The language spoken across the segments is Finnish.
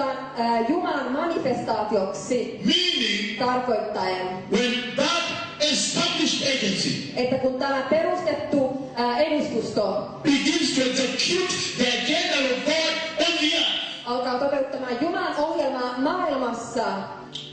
kutsutaan Jumalan manifestaatioksi. Meaning, Tarkoittaen, when that established agency että kun tämä perustettu edustusto begins to execute the agenda of God on the earth, alkaa toteuttamaan Jumalan ohjelmaa maailmassa,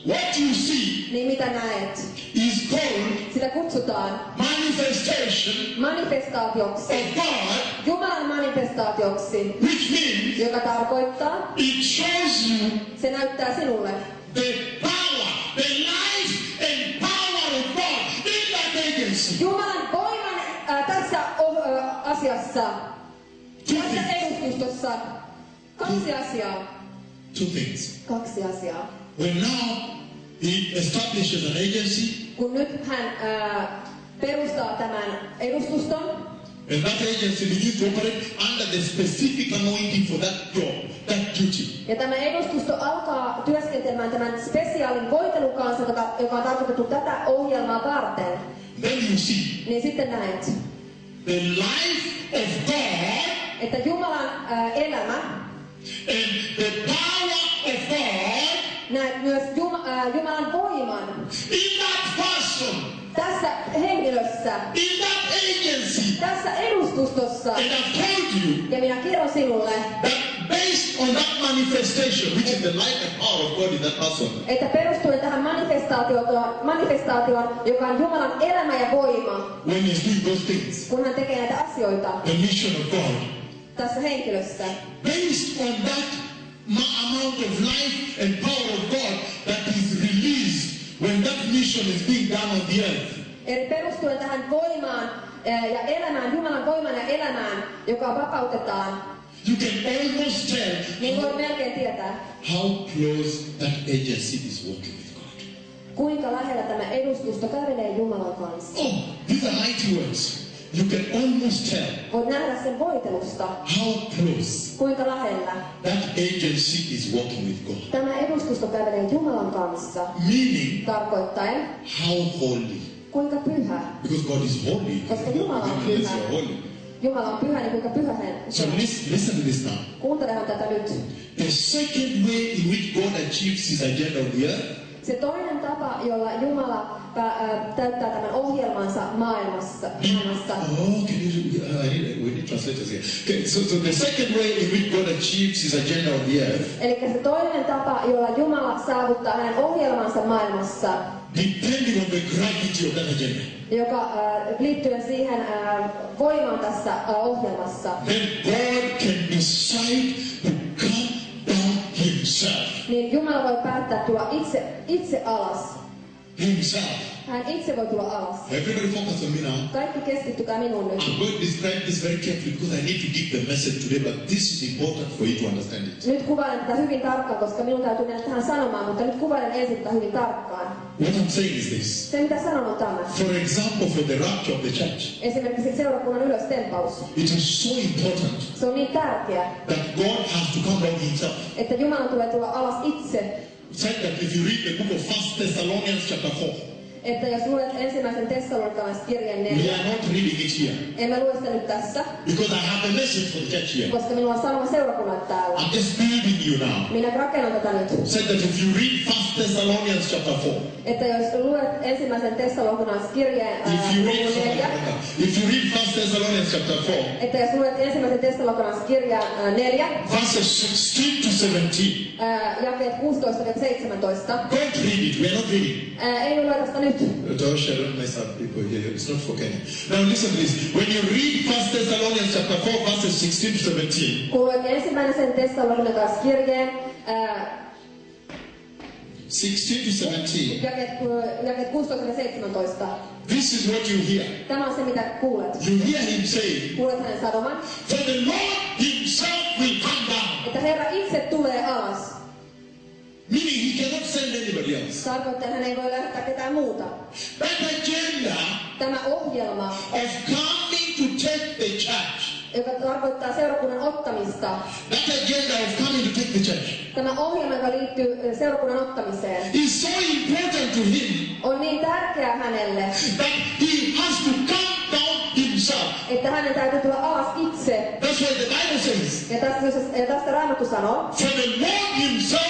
what you see niin mitä näet? is called Sitä kutsutaan manifestation manifestaatioksi. of God, Jumalan manifestaatioksi, which means joka tarkoittaa, it shows you se näyttää sinulle the power, the life and power of God in that agency. Jumalan voiman tässä asiassa, tässä edustustossa. Kaksi asiaa. Two things. Kaksi asiaa. When now he establishes an agency, Kun nyt hän perustaa tämän edustuston, and that agency begins to operate under the specific anointing for that job, that duty. ja tämä edustusto alkaa työskentelemään tämän spesiaalin voitelun kanssa, joka on tarkoitettu tätä ohjelmaa varten, Then you see niin sitten näet, the life of God että Jumalan elämä, and the power of God näet myös Jumalan voiman in that person, tässä henkilössä, in that agency. tässä edustustossa. And I've told you Ja minä kerron sinulle, that based on that manifestation, which is the life and power of God in that person, että perustuen tähän manifestaatioon, joka on Jumalan elämä ja voima, when he's doing those things, kun hän tekee näitä asioita the mission of God, tässä henkilössä, based on that amount of life and power of God that is released when that mission is being done on the earth, eli perustuen tähän voimaan ja elämään, Jumalan voimaan ja elämään, joka vapautetaan, you can almost tell niin voit melkein tietää, how close that agency is working with God. kuinka lähellä tämä edustusto kävelee Jumalan kanssa. Oh, these are mighty words. You can almost tell Voit nähdä sen voitelusta, how close kuinka lähellä that agency is working with God. tämä edustusto kävelee Jumalan kanssa, Meaning, tarkoittaen, how holy. kuinka pyhä. Because God is holy. Koska Jumala on Yes, pyhä. you're holy. Jumala on pyhä, niin kuinka pyhä hän So on. listen to this now. Kuuntelehan tätä nyt. The second way in which God achieves his agenda on the earth Se toinen tapa, jolla Jumala täyttää tämän ohjelmansa maailmassa. Oh, can you? We need translators here. Okay, so the second way in which God achieves his agenda on the earth, Eli se toinen tapa, jolla Jumala saavuttaa hänen ohjelmansa maailmassa, depending on the gravity of that agenda, joka liittyy siihen voimaan tässä ohjelmassa, then God can decide to come down himself. niin Jumala voi päättää tulla itse alas. Himself. Hän itse voi tulla alas. Everybody focus on me now. Kaikki keskittykää minuun nyt. I'm going to describe this very carefully because I need to give the message today, but this is important for you to understand it. Nyt kuvailen tätä hyvin tarkkaan, koska minun täytyy mennä tähän sanomaan, mutta nyt kuvailen ensin tätä hyvin tarkkaan. What I'm saying is this. Se mitä sanon on tämä. For example, for the rapture of the church, Esimerkiksi seurakunnan ylöstempaus. it is so important Se on niin tärkeä, that God has to come down himself. että Jumalan tulee tulla alas itse. It said that if you read the book of 1 Thessalonians chapter 4, Että jos luet ensimmäisen Tessalonikalaiskirjeen we 4, are not reading it here emme lue sitä nyt tässä, because I have a message for the church here. koska minulla on sanoma seurakunnalle täällä. I'm just building you now. Minä rakennan tätä nyt. It said that if you read 1 Thessalonians chapter 4, Että jos luet ensimmäisen Tessalonikalaiskirjeen if you luvun 4, read 1 Thessalonians chapter 4, että jos luet ensimmäisen Tessalonikalaiskirjeen 4, verses 16 to 17, jakeet 16-17, don't read it. We are not reading. ei me lueta sitä nyt. Don't mess up people here. It's not for Kenya. Now listen to this. When you read 1 Thessalonians chapter 4, verses 16 to 17, Kun luet ensimmäisen Tessalonikalaiskirjeen 16 to 17, jakeet 16-17, this is what you hear. tämä on se mitä kuulet. You hear him say, Kuulet hänen sanoman, for the Lord himself will come down. että Herra itse tulee alas. Meaning he cannot send anybody else. Tarkoittaa, että hän ei voi lähettää ketään muuta. That agenda Tämä ohjelma, of coming to take the church, joka tarkoittaa seurakunnan ottamista, that agenda of coming to take the church, tämä ohjelma, joka liittyy seurakunnan ottamiseen, is so important to him on niin tärkeä hänelle, that he has to come down himself. että hänen täytyy tulla alas itse. That's why the Bible says, Ja tästä Raamattu sanoo, for the Lord himself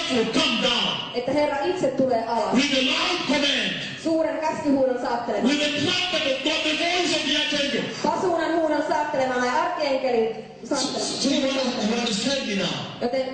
alas. with a loud command, Suuren käskyhuudon saattelemana. with a trumpet of God, the voice of the archangel. Pasuunan huudon saattelemana ja arkkienkelin So saattelemana. you understand me now? Joten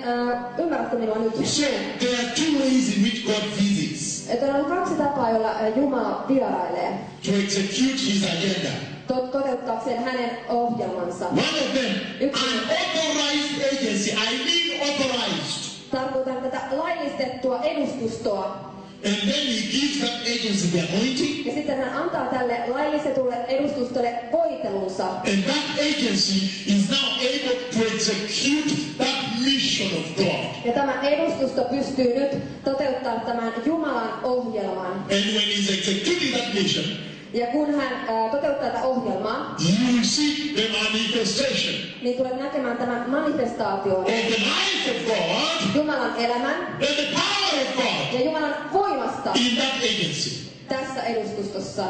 ymmärrätkö minua nyt? So there are two ways in which God visits Joten on kaksi tapaa, joilla Jumala vierailee to execute his agenda. toteuttaakseen hänen ohjelmansa. One of them, an authorized agency. I mean authorized. Tarkoitan tätä laillistettua edustustoa. And then he gives that agency the anointing. Ja sitten hän antaa tälle laillistetulle edustustolle voitelunsa. And that agency is now able to execute that mission of God. Ja tämä edustusto pystyy nyt toteuttamaan tämän Jumalan ohjelman. And when he's executing that mission, Ja kun hän toteuttaa tätä ohjelmaa, you will see the manifestation niin tulet näkemään tämän manifestaation of the life of God Jumalan elämän and the power of God ja Jumalan voimasta in that agency. tässä edustustossa.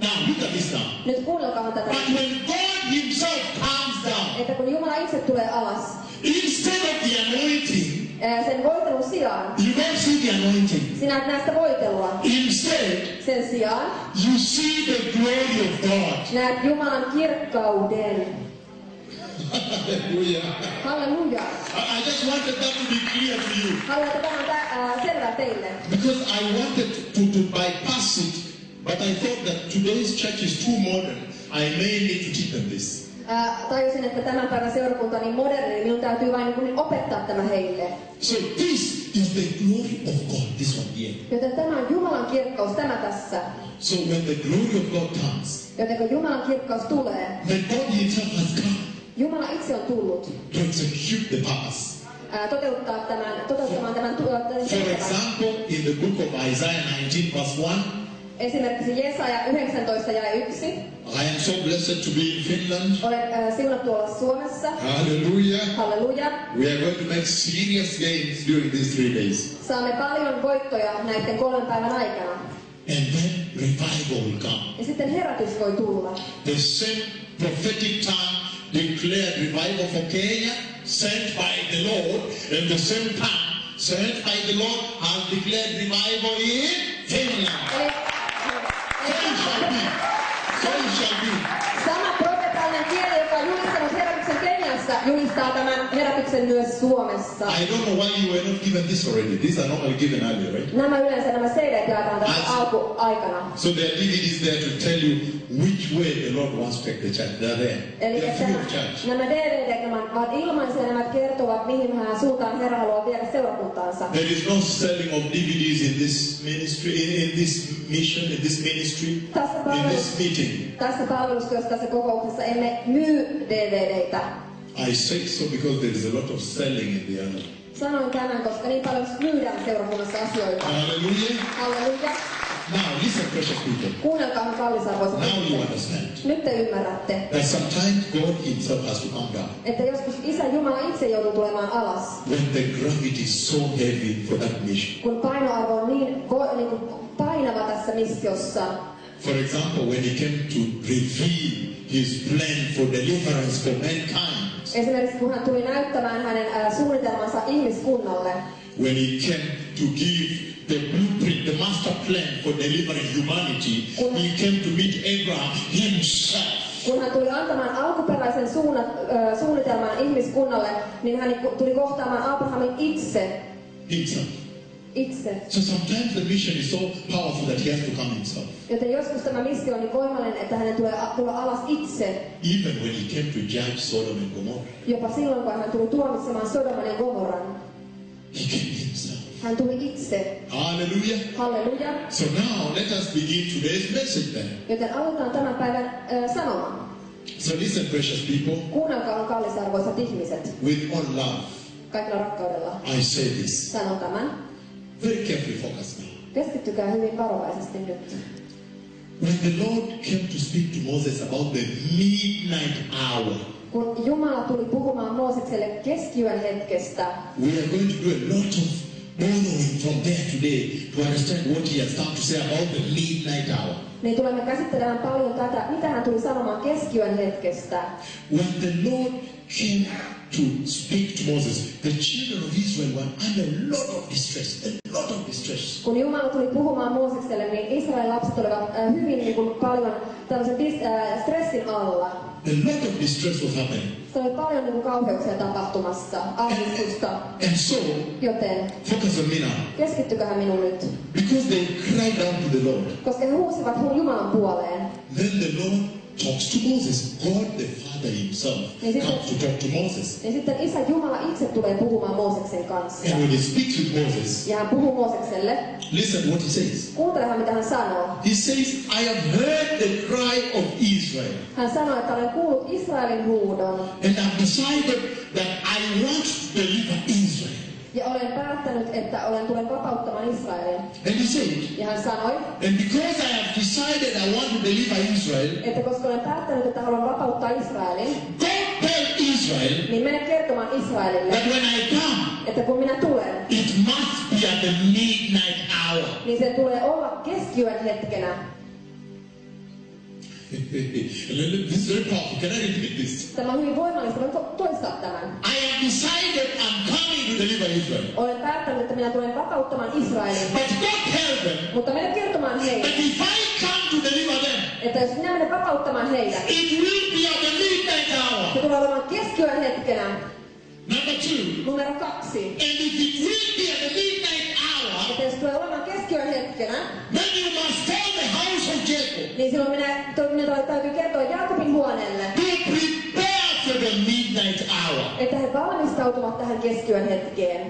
Now look at this now. Nyt kuunnelkaa tätä. But when God himself comes down, Että kun Jumala itse tulee alas, instead of the anointing, sen voitelun sijaan, you don't see the anointing. sinä et näe sitä voitelua. Instead, Sen sijaan you see the glory of God. näet Jumalan kirkkauden. Hallelujah. Halleluja. I just wanted that to be clear to you. Haluan, että tämä on selvää teille. Because I wanted to bypass it, but I thought that today's church is too modern. I may need to teach them this. Tajusin, että tämän päivän seurakunta on niin moderni, niin minun täytyy vain niin opettaa tämä heille. So this is the glory of God, this one here. Joten tämä on Jumalan kirkkaus, tämä tässä. So when the glory of God comes, Joten kun Jumalan kirkkaus tulee, then God himself has come Jumala itse on tullut to execute the purpose. toteuttamaan tämän For tehtävän. example, in the book of Isaiah 19 verse 1, Esimerkiksi Jesaja 19 ja 1. I am so blessed to be in Finland. Olen siunattu olla Suomessa. Hallelujah. Halleluja. We are going to make serious gains during these 3 days. Saamme paljon voittoja näiden 3 päivän aikana. And then revival will come. Ja sitten herätys voi tulla. The same prophetic tongue declared revival for Kenya, sent by the Lord, and the same tongue sent by the Lord has declared revival in Finland. So it shall be. So it shall be. Sama profeetallinen kieli, joka on julistanut herätyksen Keniassa, julistaa tämän herätyksen myös Suomessa. I don't know why you were not given this already. These are normally given earlier, right? Nämä CD jaetaan tässä alkuaikana. So there are DVDs there to tell you which way the Lord wants to take the church. They're there. Eli They're free of charge. nämä DVD nämä ovat ilmaisia, nämä kertovat mihin suuntaan Herra haluaa viedä seurakuntaansa. There is no selling of DVDs in this ministry, in this mission, in this ministry, in this meeting. Tässä palvelustyössä, tässä kokouksessa emme myy DVDitä. I say so because there is a lot of selling in the other. Sanoin tämän, koska niin paljon myydään seurakunnassa asioita. Hallelujah. Halleluja. Now listen, precious people. Kuunnelkaa kallisarvoiset Now you ihmiset. understand Nyt te ymmärrätte, that sometimes God himself has to come down. että joskus Isä Jumala itse joutuu tulemaan alas. When the gravity is so heavy for that mission. Kun painoarvo on niin kuin painava tässä missiossa. For example, when he came to reveal his plan for deliverance for mankind. Esimerkiksi kun hän tuli näyttämään hänen suunnitelmansa ihmiskunnalle. When he came to give the blueprint, the master plan for delivering humanity, he came to meet Abraham himself. Kun hän tuli antamaan alkuperäisen suunnitelman ihmiskunnalle, niin hän tuli kohtaamaan Abrahamin itse. So sometimes the mission is so powerful that he has to come himself. Joten joskus tämä missio on niin voimallinen, että hänen tulee tulla alas itse. Even when he came to judge Sodom and Gomorrah. Jopa silloin, kun hän tuli tuomitsemaan Sodoman ja Gomorran. He came himself. Hän tuli itse. Hallelujah. Halleluja. So now let us begin today's message then. Joten aloitetaan tämän päivän sanoma. So listen, precious people. Kuunnelkaa kallisarvoisat ihmiset. With all love. Kaikilla rakkaudella. I say this. Sanon tämän. Very carefully focus now. Keskittykää hyvin varovaisesti nyt. When the Lord came to speak to Moses about the midnight hour. Kun Jumala tuli puhumaan Moosekselle keskiyön hetkestä. We are going to do a lot of borrowing from there today to understand what he has come to say about the midnight hour. Niin tulemme käsittelemään paljon tätä, mitä hän tuli sanomaan keskiyön hetkestä. When the Lord came to speak to Moses, the children of Israel were under a lot of distress. A lot of distress. Kun Jumala tuli puhumaan Moosekselle, niin Israelin lapset olivat hyvin niin kuin paljon tällaisen stressin alla. A lot of distress was happening. Se oli paljon niin kuin kauheuksia tapahtumassa, ahdistusta. And so, Joten focus on me now. keskittyköhän minun nyt. Because they cried out to the Lord. Koska he huusivat Jumalan puoleen. Then the Lord talks to Moses. God the Father himself comes to talk to Moses. Ja sitten Isä Jumala itse tulee puhumaan Mooseksen kanssa. And when he speaks with Moses, Ja hän puhuu Moosekselle. listen what he says. Kuuntelehan mitä hän sanoo. He says, I have heard the cry of Israel. Hän sanoi, että olen kuullut Israelin huudon. And I've decided that I want to deliver Israel. Ja olen päättänyt, että tulen vapauttamaan Israelin. And he said, Ja hän sanoi, and because I have decided I want to deliver Israel, että koska olen päättänyt, että haluan vapauttaa Israelin, go tell Israel niin mene kertomaan Israelille, that when I come, että kun minä tulen, it must be at the midnight hour. niin se tulee olla keskiyön hetkenä. This is very powerful. Can I repeat this? Tämä on hyvin voimallista, voin toistaa tämän. I have decided I'm coming to deliver Israel. Olen päättänyt, että minä tulen vapauttamaan Israelin, But go tell them mutta mene kertomaan that heille, if I come to deliver them, että jos minä menen vapauttamaan heitä, it will be at the midnight hour. se tulee olemaan keskiyön hetkenä. Number 2. Numero 2. And if it will be at the midnight hour, Että jos tulee olemaan keskiyön hetkenä, then you must tell the house of Jacob niin silloin minä täytyy kertoa Jaakobin huoneelle, to prepare for the midnight hour. että he valmistautuvat tähän keskiyön hetkeen.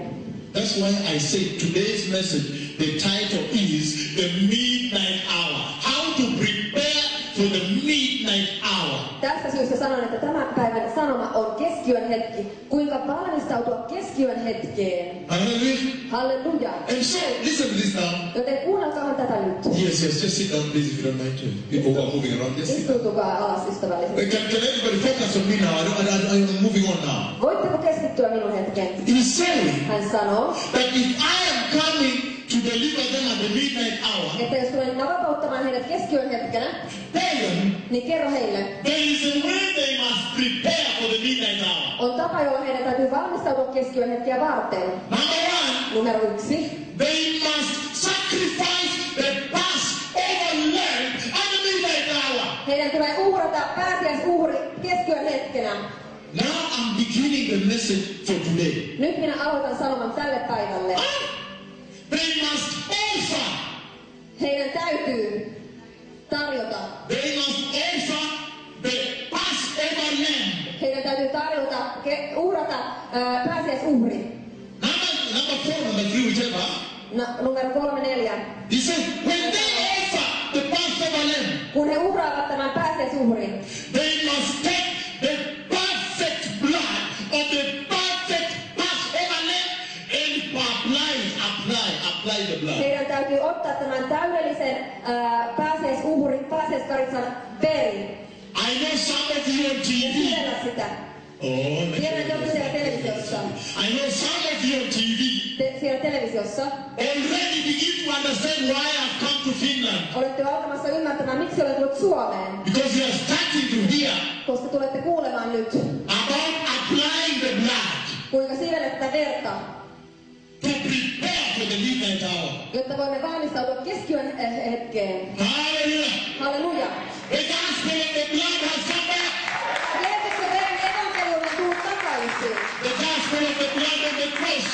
That's why I say today's message, the title is The Midnight Hour. How to prepare for the midnight hour. Tästä syystä sanon, että tämän päivän sanoma on keskiyön hetki. Kuinka valmistautua keskiyön hetkeen. Hallelujah. Halleluja. And so, listen to this now. Joten kuunnelkaahan tätä nyt. Yes, just sit down please if you don't mind. People who are moving around. Just sit down. Istuutukaa alas ystävällisesti. Can everybody focus on me now? I'm moving on now. Voitteko keskittyä minun hetken? He's saying Hän sanoo, that if I am coming to deliver them at the midnight hour, että jos tulen vapauttamaan heidät keskiyön hetkenä, tell them niin kerro heille, there is a way they must prepare for the midnight hour. on tapa, jolla heidän täytyy valmistautua keskiyön hetkeä varten. Number 1, Numero 1. they must sacrifice the Passover lamb at the midnight hour. Heidän tulee uhrata pääsiäisuhri keskiyön hetkenä. Now I'm beginning the message for today. Nyt minä aloitan sanoman tälle päivälle. They must offer. Heidän täytyy tarjota. They must offer the Passover lamb. Heidän täytyy tarjota, uhrata pääsiäisuhri. Number 4, number 3, whichever. Numero 3, 4. He said, when they offer the Passover lamb, Kun he uhraavat tämän pääsiäisuhrin, they must take the perfect blood of the perfect Passover lamb and apply the blood. heidän täytyy ottaa tämän täydellisen pääsiäiskaritsan veri I know some of you on ja TV. sydellä sitä. Oh, Tiedän joku siellä televisiossa. I know some of you on TV Siellä televisiossa already begin to understand why I've come to Finland. olette jo alkamassa ymmärtämään, miksi olen tullut Suomeen. Because you are starting to hear Koska tulette kuulemaan nyt, about applying the blood kuinka siirrellä tätä verta, to prepare for the midnight hour. jotta voimme valmistautua keskiyön hetkeen. Hallelujah. Halleluja. The gospel of the blood has come back. Jeesuksen veren evankeliumi on tullut takaisin. The gospel of the blood of the cross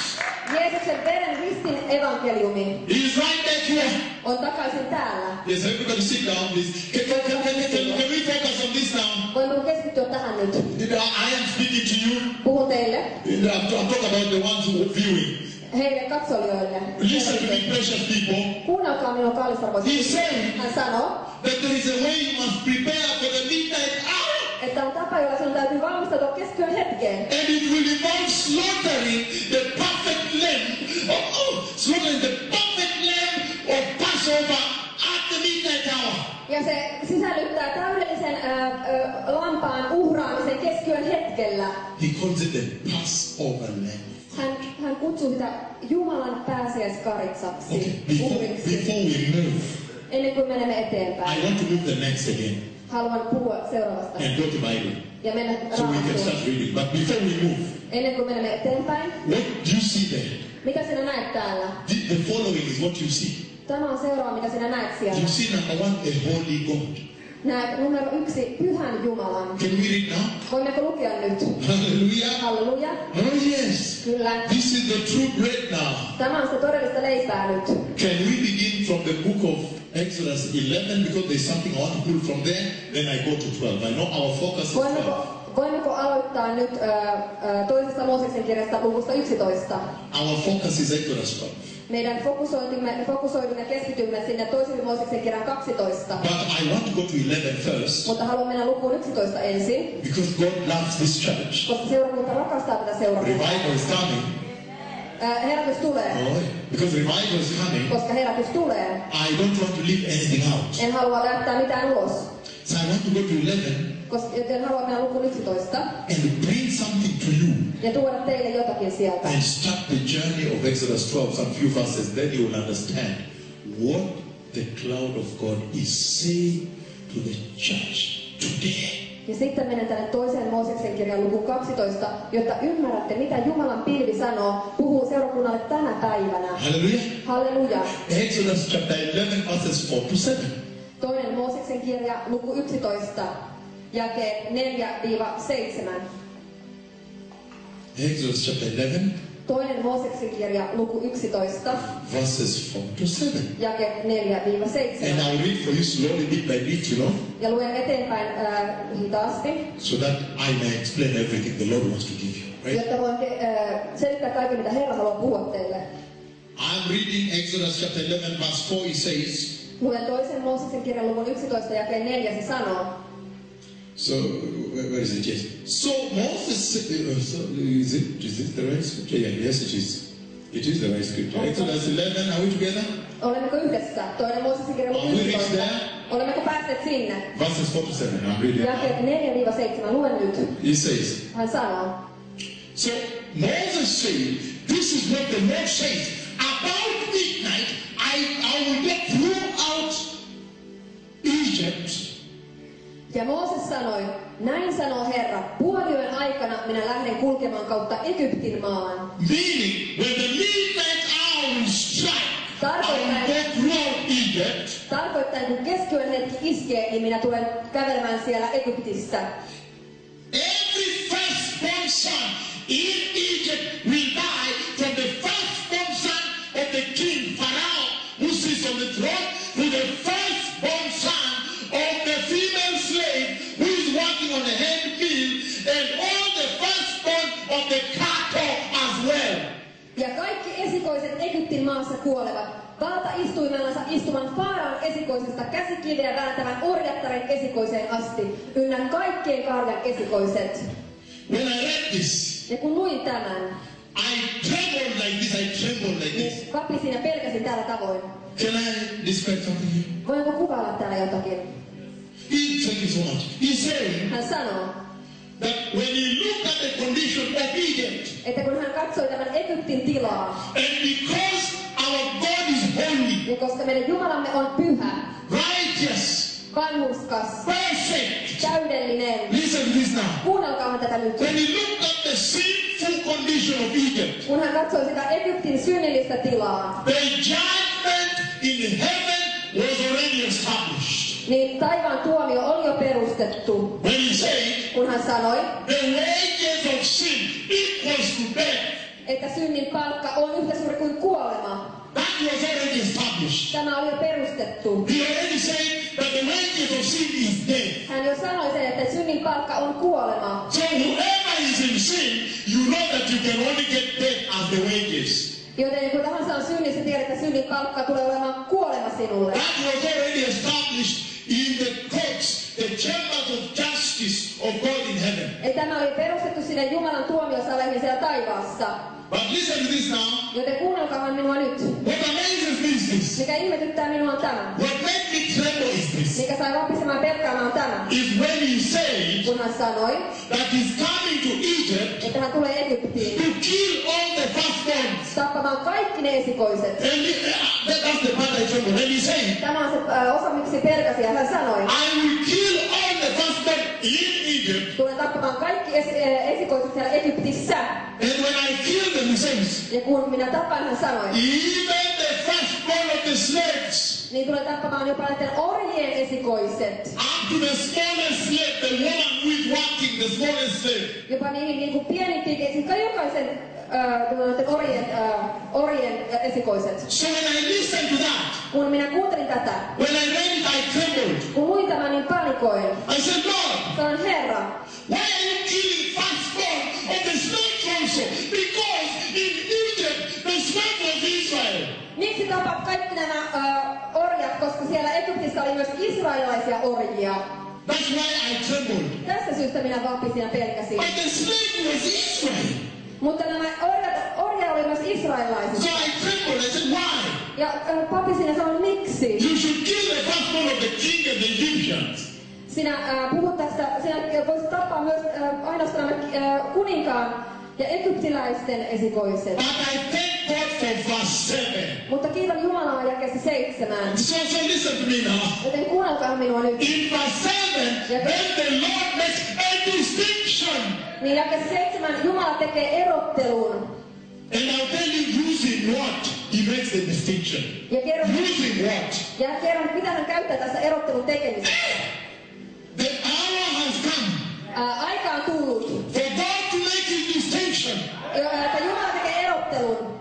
Jeesuksen veren ristin evankeliumi is right back here. on takaisin täällä. Yes, everybody sit down, please. Can we focus on this now? Voimme keskittyä tähän nyt. I am speaking to you. Puhun teille, I'm talking about the ones who are viewing. heille katsolijoille. Listen to me, precious people. Kuunnelkaa minun kallisarvoiset. He said Hän sanoo, that there is a way you must prepare for the midnight hour. että on tapa, jolla sinun täytyy valmistautua keskiyön hetkeen. And it will involve slaughtering the perfect lamb. Slaughtering the perfect lamb of Passover at the midnight hour. Ja se sisällyttää täydellisen lampaan uhraamisen keskiyön hetkellä. He calls it the Passover lamb. Hän kutsuu sitä Jumalan pääsiäiskaritsaksi, Okay, before uhriksi. we move, Ennen kuin menemme eteenpäin. I want to move the next again. haluan puhua seuraavasta and go to Bible. ja mennä So we can Raamattuun. start reading. But before we move, Ennen kuin menemme eteenpäin, what do you see there? mitä sinä näet täällä? The following is what you see. Tämä on seuraava, mitä sinä näet siellä. You see number one, a holy God. Näet numero 1, pyhän Jumalan. Can we read now? Voimmeko lukea nyt? Hallelujah. Halleluja. Oh yes. Kyllä. This is the true bread now. Tämä on sitä todellista leipää nyt. Can we begin from the book of Exodus 11 because there's something I want to pull from there, then I go to 12. I know our focus is 12. Voimmeko aloittaa nyt toisesta Mooseksen kirjasta luvusta 11? Our focus is Exodus 12. Meidän fokusoidumme keskitymme sinne toisen Mooseksen kirjan 12. But I want to go to 11 first Mutta haluan mennä lukuun 11 ensin, because God loves this church. koska seurakunta rakastaa tätä seurakuntaa. Revival is coming. Herätys tulee, Oh, because revival is coming. koska herätys tulee. I don't want to leave anything out. En halua jättää mitään ulos, So I want to go to 11 joten haluan mennä lukuun 11 and bring something to you ja tuoda teille jotakin sieltä. and start the journey of Exodus 12, some few verses. Then you will understand what the cloud of God is saying to the church today. Ja sitten menen tänne toiseen Mooseksen kirjan lukuun 12, jotta ymmärrätte, mitä Jumalan pilvi sanoo, puhuu seurakunnalle tänä päivänä. Hallelujah. Halleluja. Exodus chapter 11 verses 4 to 7. Toinen Mooseksen kirja, luku 11, jakeet 4-7. Exodus chapter 11 Toinen Mooseksen kirja, luku 11, verses 4 to 7. jakeet 4-7. And I'll read for you slowly, bit by bit, you know, Ja luen eteenpäin hitaasti, so that I may explain everything the Lord wants to give you. Right? jotta voin selittää kaiken, mitä Herra haluaa puhua teille. I'm reading Exodus chapter 11 verse 4. It says, Luen toisen Mooseksen kirjan luvun 11, jakeen 4, se sanoo. so where is it? Yes. So Moses, is it the right scripture? Yeah, yes, it is. It is the right scripture. Exodus 11. Are we together? Olemmeko yhdessä? Toinen Mooseksen kirja luku Are we reached 11. there? Olemmeko päässeet sinne? Verses 4 to 7. I'm reading. Jakeet 4-7. Luen nyt. He says, Hän sanoo. so Moses said, this is what the Lord says. About midnight, I will get throughout Egypt. Ja Mooses sanoi, näin sanoo Herra, puoliyön aikana minä lähden kulkemaan kautta Egyptin maan. Meaning, when the midnight hour is struck, I will go throughout Egypt. Tarkoittaa, kun keskiyön hetki iskee, niin minä tulen kävelemään siellä Egyptissä. Every firstborn son in Egypt will die from the firstborn son of the king Pharaoh, who sits on the throne, to the firstborn son of the female slave who is working on the hand mill, and all the firstborn of the cattle as well. Ja kaikki esikoiset Egyptin maassa kuolevat. Valtaistuimellansa istuvan Faaraon esikoisesta käsikiveä vääntävän orjattaren esikoiseen asti, ynnä kaikkien karjan esikoiset. When I read this, Ja kun luin tämän, I trembled like this, niin vapisin ja pelkäsin tällä tavoin. Can I describe something here? Voinko kuvailla täällä jotakin? Thank you so much. He's saying Hän sanoo, that when he looked at the condition of Egypt, että kun hän katsoi tämän Egyptin tilaa, and because our God is holy, niin koska meidän Jumalamme on pyhä, righteous, vanhurskas, perfect, täydellinen, listen to this now. kuunnelkaahan tätä nyt. When he looked at the sinful condition of Egypt, Kun hän katsoi sitä Egyptin synnillistä tilaa, the judgment in heaven was already established. niin taivaan tuomio oli jo perustettu. When he said, Kun hän sanoi, the wages of sin equals to death, että synnin palkka on yhtä suuri kuin kuolema. that was already established. Tämä oli jo perustettu. He already said that the wages of sin is death. Hän jo sanoi sen, että synnin palkka on kuolema. So whoever is in sin, you know that you can only get death as the wages. Joten kun tahansa on synnissä, tiedät, että synnin palkka tulee olemaan kuolema sinulle. That was already established in the courts, the chambers of justice of God in heaven. Eli tämä oli perustettu sinne Jumalan tuomiosaleihin siellä taivaassa. But listen to this now. Joten kuunnelkaahan minua nyt. What amazes me is this. Mikä ihmetyttää minua on tämä. What made me tremble is this. Mikä sai vapisemaan pelkäämään on tämä. Is when he said Kun hän sanoi, that he's coming to Egypt että hän tulee Egyptiin to kill all the firstborns. tappamaan kaikki ne esikoiset. And that's the part I tremble. And he said, Tämä on se osa, miksi pelkäsi, ja hän sanoi, I will kill all in Egypt. Tulen tappamaan kaikki esikoiset siellä Egyptissä. And when I kill them, he says, Ja kun minä tapan, hän sanoi, even the firstborn of the slaves, niin tulen tappamaan jopa näiden orjien esikoiset. up to the smallest slave, the woman who is working, the smallest slave. Jopa niin kuin pienimpiin, siis jokaisen orjien esikoiset. So when I listened to that, Kun minä kuuntelin tätä, when I read it, I trembled. kun luin tämän, niin panikoin. I said, Lord, Sanoin, Herra, why are you killing firstborn of the slaves also? Because in Egypt, the slave was Israel. miksi tapat kaikki nämä orjat, koska siellä Egyptissä oli myös israelilaisia orjia. That's why I trembled. Tästä syystä minä vapisin ja pelkäsin. But the slave was Israel. Mutta nämä orja oli myös So israelilaisia. I trembled. I said, why? Ja papisin ja sanoin, miksi? You should kill the firstborn of the king and the Egyptians. Sinä puhut tästä, sinä voisit tappaa myös ainoastaan kuninkaan ja egyptiläisten esikoiset. But I thank God for verse 7. Mutta kiitän Jumalaa jakeesta 7. So listen to me now. Joten kuunnelkaa minua nyt. In verse 7, then the Lord makes a distinction. Niin jakeessa 7 Jumala tekee erottelun. And I'll tell you using what he makes the distinction. Ja Using what? kerron, mitä hän käyttää tässä erottelun tekemisessä. The hour has come Aika on tullut. for God to make his distinction. Että Jumala tekee erottelun.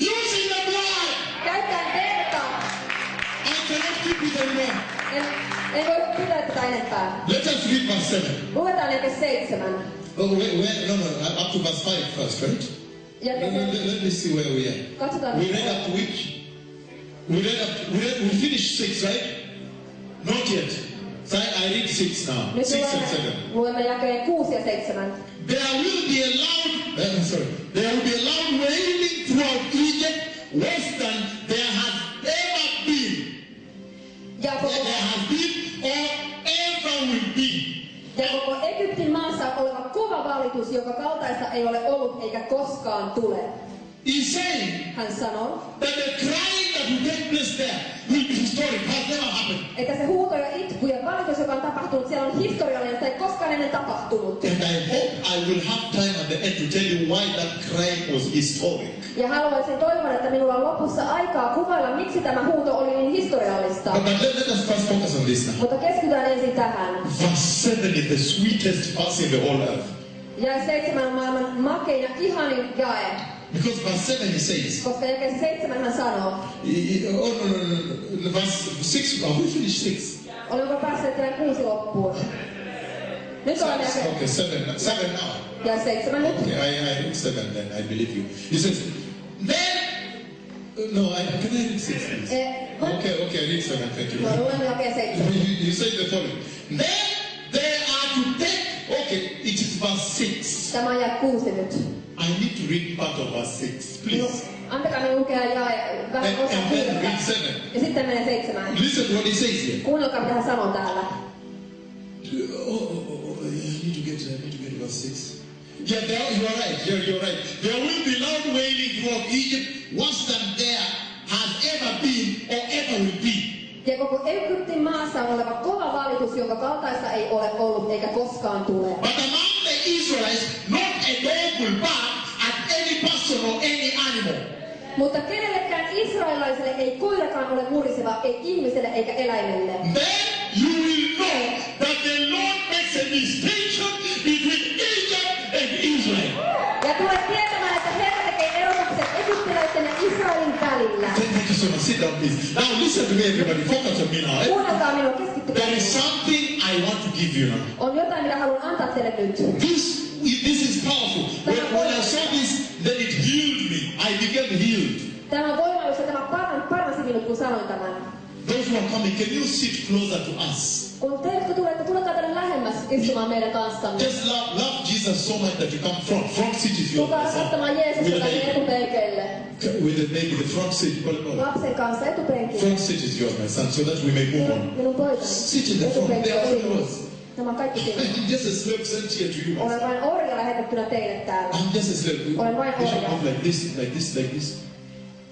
Using the blood. Käyttäen verta. I cannot keep it anymore. En voi pitää tätä enempää. Let us read verse 7. Luetaan jake 7. Oh, wait, no, up to verse 5 first, right? Let me see where we are. Katsotaan. We read up to which? We finished 6, right? Not yet. So I read 6 now. Nyt 6 and 7. luemme jakeen 6 ja 7. There will be a loud wailing throughout Egypt, worse than there has ever been. Ja There has been or ever will be. koko Egyptin maassa oleva kova valitus, joka kaltaista ei ole ollut eikä koskaan tule. He's saying Hän sanoo, that the crying that will take place there will be historic, has never happened. että se huuto ja itku ja valitus, joka on tapahtunut, siellä on historiallinen, sitä ei koskaan ennen tapahtunut. And I hope I will have time at the end to tell you why that crying was historic. Ja haluaisin toivon, että minulla on lopussa aikaa kuvailla, miksi tämä huuto oli niin historiallista. But let us first focus on this now. Mutta keskitytään ensin tähän. Verse 7 is the sweetest verse in the whole earth. Ja 7 on maailman makein ja ihanin jae. Because verse 7 he says, Koska jakeessa 7 hän sanoo, no. Verse 6, we finished 6. olenko päässeet tämän 6 loppuun? Nyt olemme Okay, 7 now. ja 7 nyt. Okay, I read 7 then, I believe you. He says, then, can I read 6 please? Okay, I read 7, thank you. No, luemme jakeen 7. You say the following. Then they are to take, okay, it is verse 6. Tämä on jae 6 nyt. I need to read part of verse 6, please. Antakaa minun lukea jae vähän osa And then 6. read 7. Ja sitten menee 7. Listen to what he says here. Kuunnelkaa mitä hän sanoo täällä. I need to get verse 6. Yeah, you are right. You're right. There will be loud wailing throughout Egypt, worse than there has ever been or ever will be. Ja koko Egyptin maassa on oleva kova valitus, jonka kaltaista ei ole ollut eikä koskaan tule. But among the Israelites, not a dog will bark at any person or any animal. Mutta kenellekään israelilaiselle ei koirakaan ole muriseva, ei ihmiselle eikä eläimelle. Then you will know that the Lord makes a distinction between Egypt and Israel. Ja tulet tietämään, että Herra tekee erotukset egyptiläisten ja Israelin välillä. Thank you so much. Sit down, please. Now listen to me, everybody. Focus on me now. Kuunnelkaa minua, keskittykää. There is something I want to give you now. On jotain, mitä haluan antaa teille nyt. This is powerful. When I saw this, then it healed me. I became healed. Tämä on voimallus ja tämä paransi minut, kun sanoin tämän. Those who are coming, can you sit closer to us? Kun te, jotka tulette, tulkaa tänne lähemmäs istumaan meidän kanssamme. Just love Jesus so much that you come front. Front seat is yours. Tulkaa rakastamaan Jeesusta tänne etupenkille. With the baby, the front seat. Lapsen kanssa etupenkille. Front seat is yours, my son, so that we may move on. Minun poikani. Sit in the front. They are all yours. Nämä on kaikki sinne. I'm just a slave sent here to you. Olen vain orja lähetettynä teille täällä. I'm just a slave. Olen vain They should orja. come like this, like this, like this.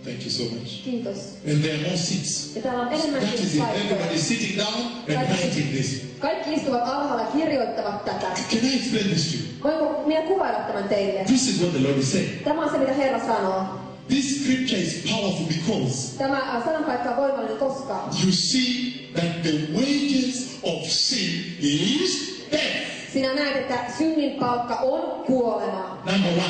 Thank you so much. Kiitos. And there are more seats. Ja täällä on enemmän That is it. paikkoja. Everybody is sitting down and writing this. Kaikki istuvat alhaalla ja kirjoittavat tätä. Can I explain this to you? Voinko minä kuvailla tämän teille? This is what the Lord is saying. Tämä on se, mitä Herra sanoo. This scripture is powerful because Tämä sananpaikka on voimallinen, koska you see that the wages of sin is death. sinä näet, että synnin palkka on kuolema. Number 1.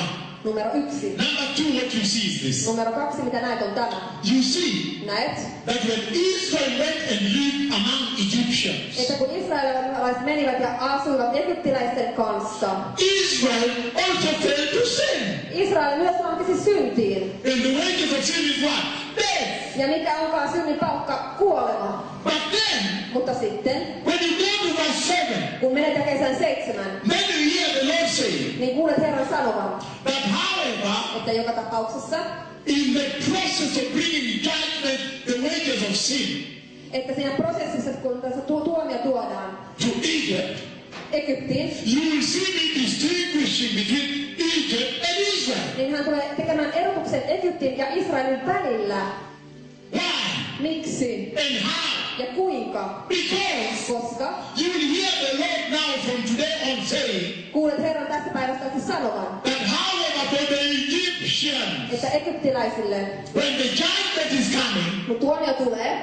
Numero 1. Number 2, what you see is this. Numero 2, mitä näet, on tämä. You see Näet, that when Israel went and lived among Egyptians, että kun israelilaiset menivät ja asuivat egyptiläisten kanssa, Israel also fell to sin. Israel myös lankesi syntiin. And the wages of sin is what? Death. Ja mikä onkaan synnin palkka? Kuolema. But then, Mutta sitten, when you go to verse 7, kun menet jakeeseen 7, then you hear the Lord saying niin kuulet Herran sanovan, that however, että joka tapauksessa, in the process of bringing judgment, the wages of sin että siinä prosessissa, kun tässä tuomio tuodaan to Egypt, Egyptiin, you will see me distinguishing between Egypt and Israel. niin hän tulee tekemään erotuksen Egyptin ja Israelin välillä. Why? Miksi? And how? Ja kuinka? Because Koska you will hear the Lord now from today on saying kuulet Herran tästä päivästä asti sanovan, that however for the Egyptians, että egyptiläisille, when the judgment is coming, kun tuomio tulee,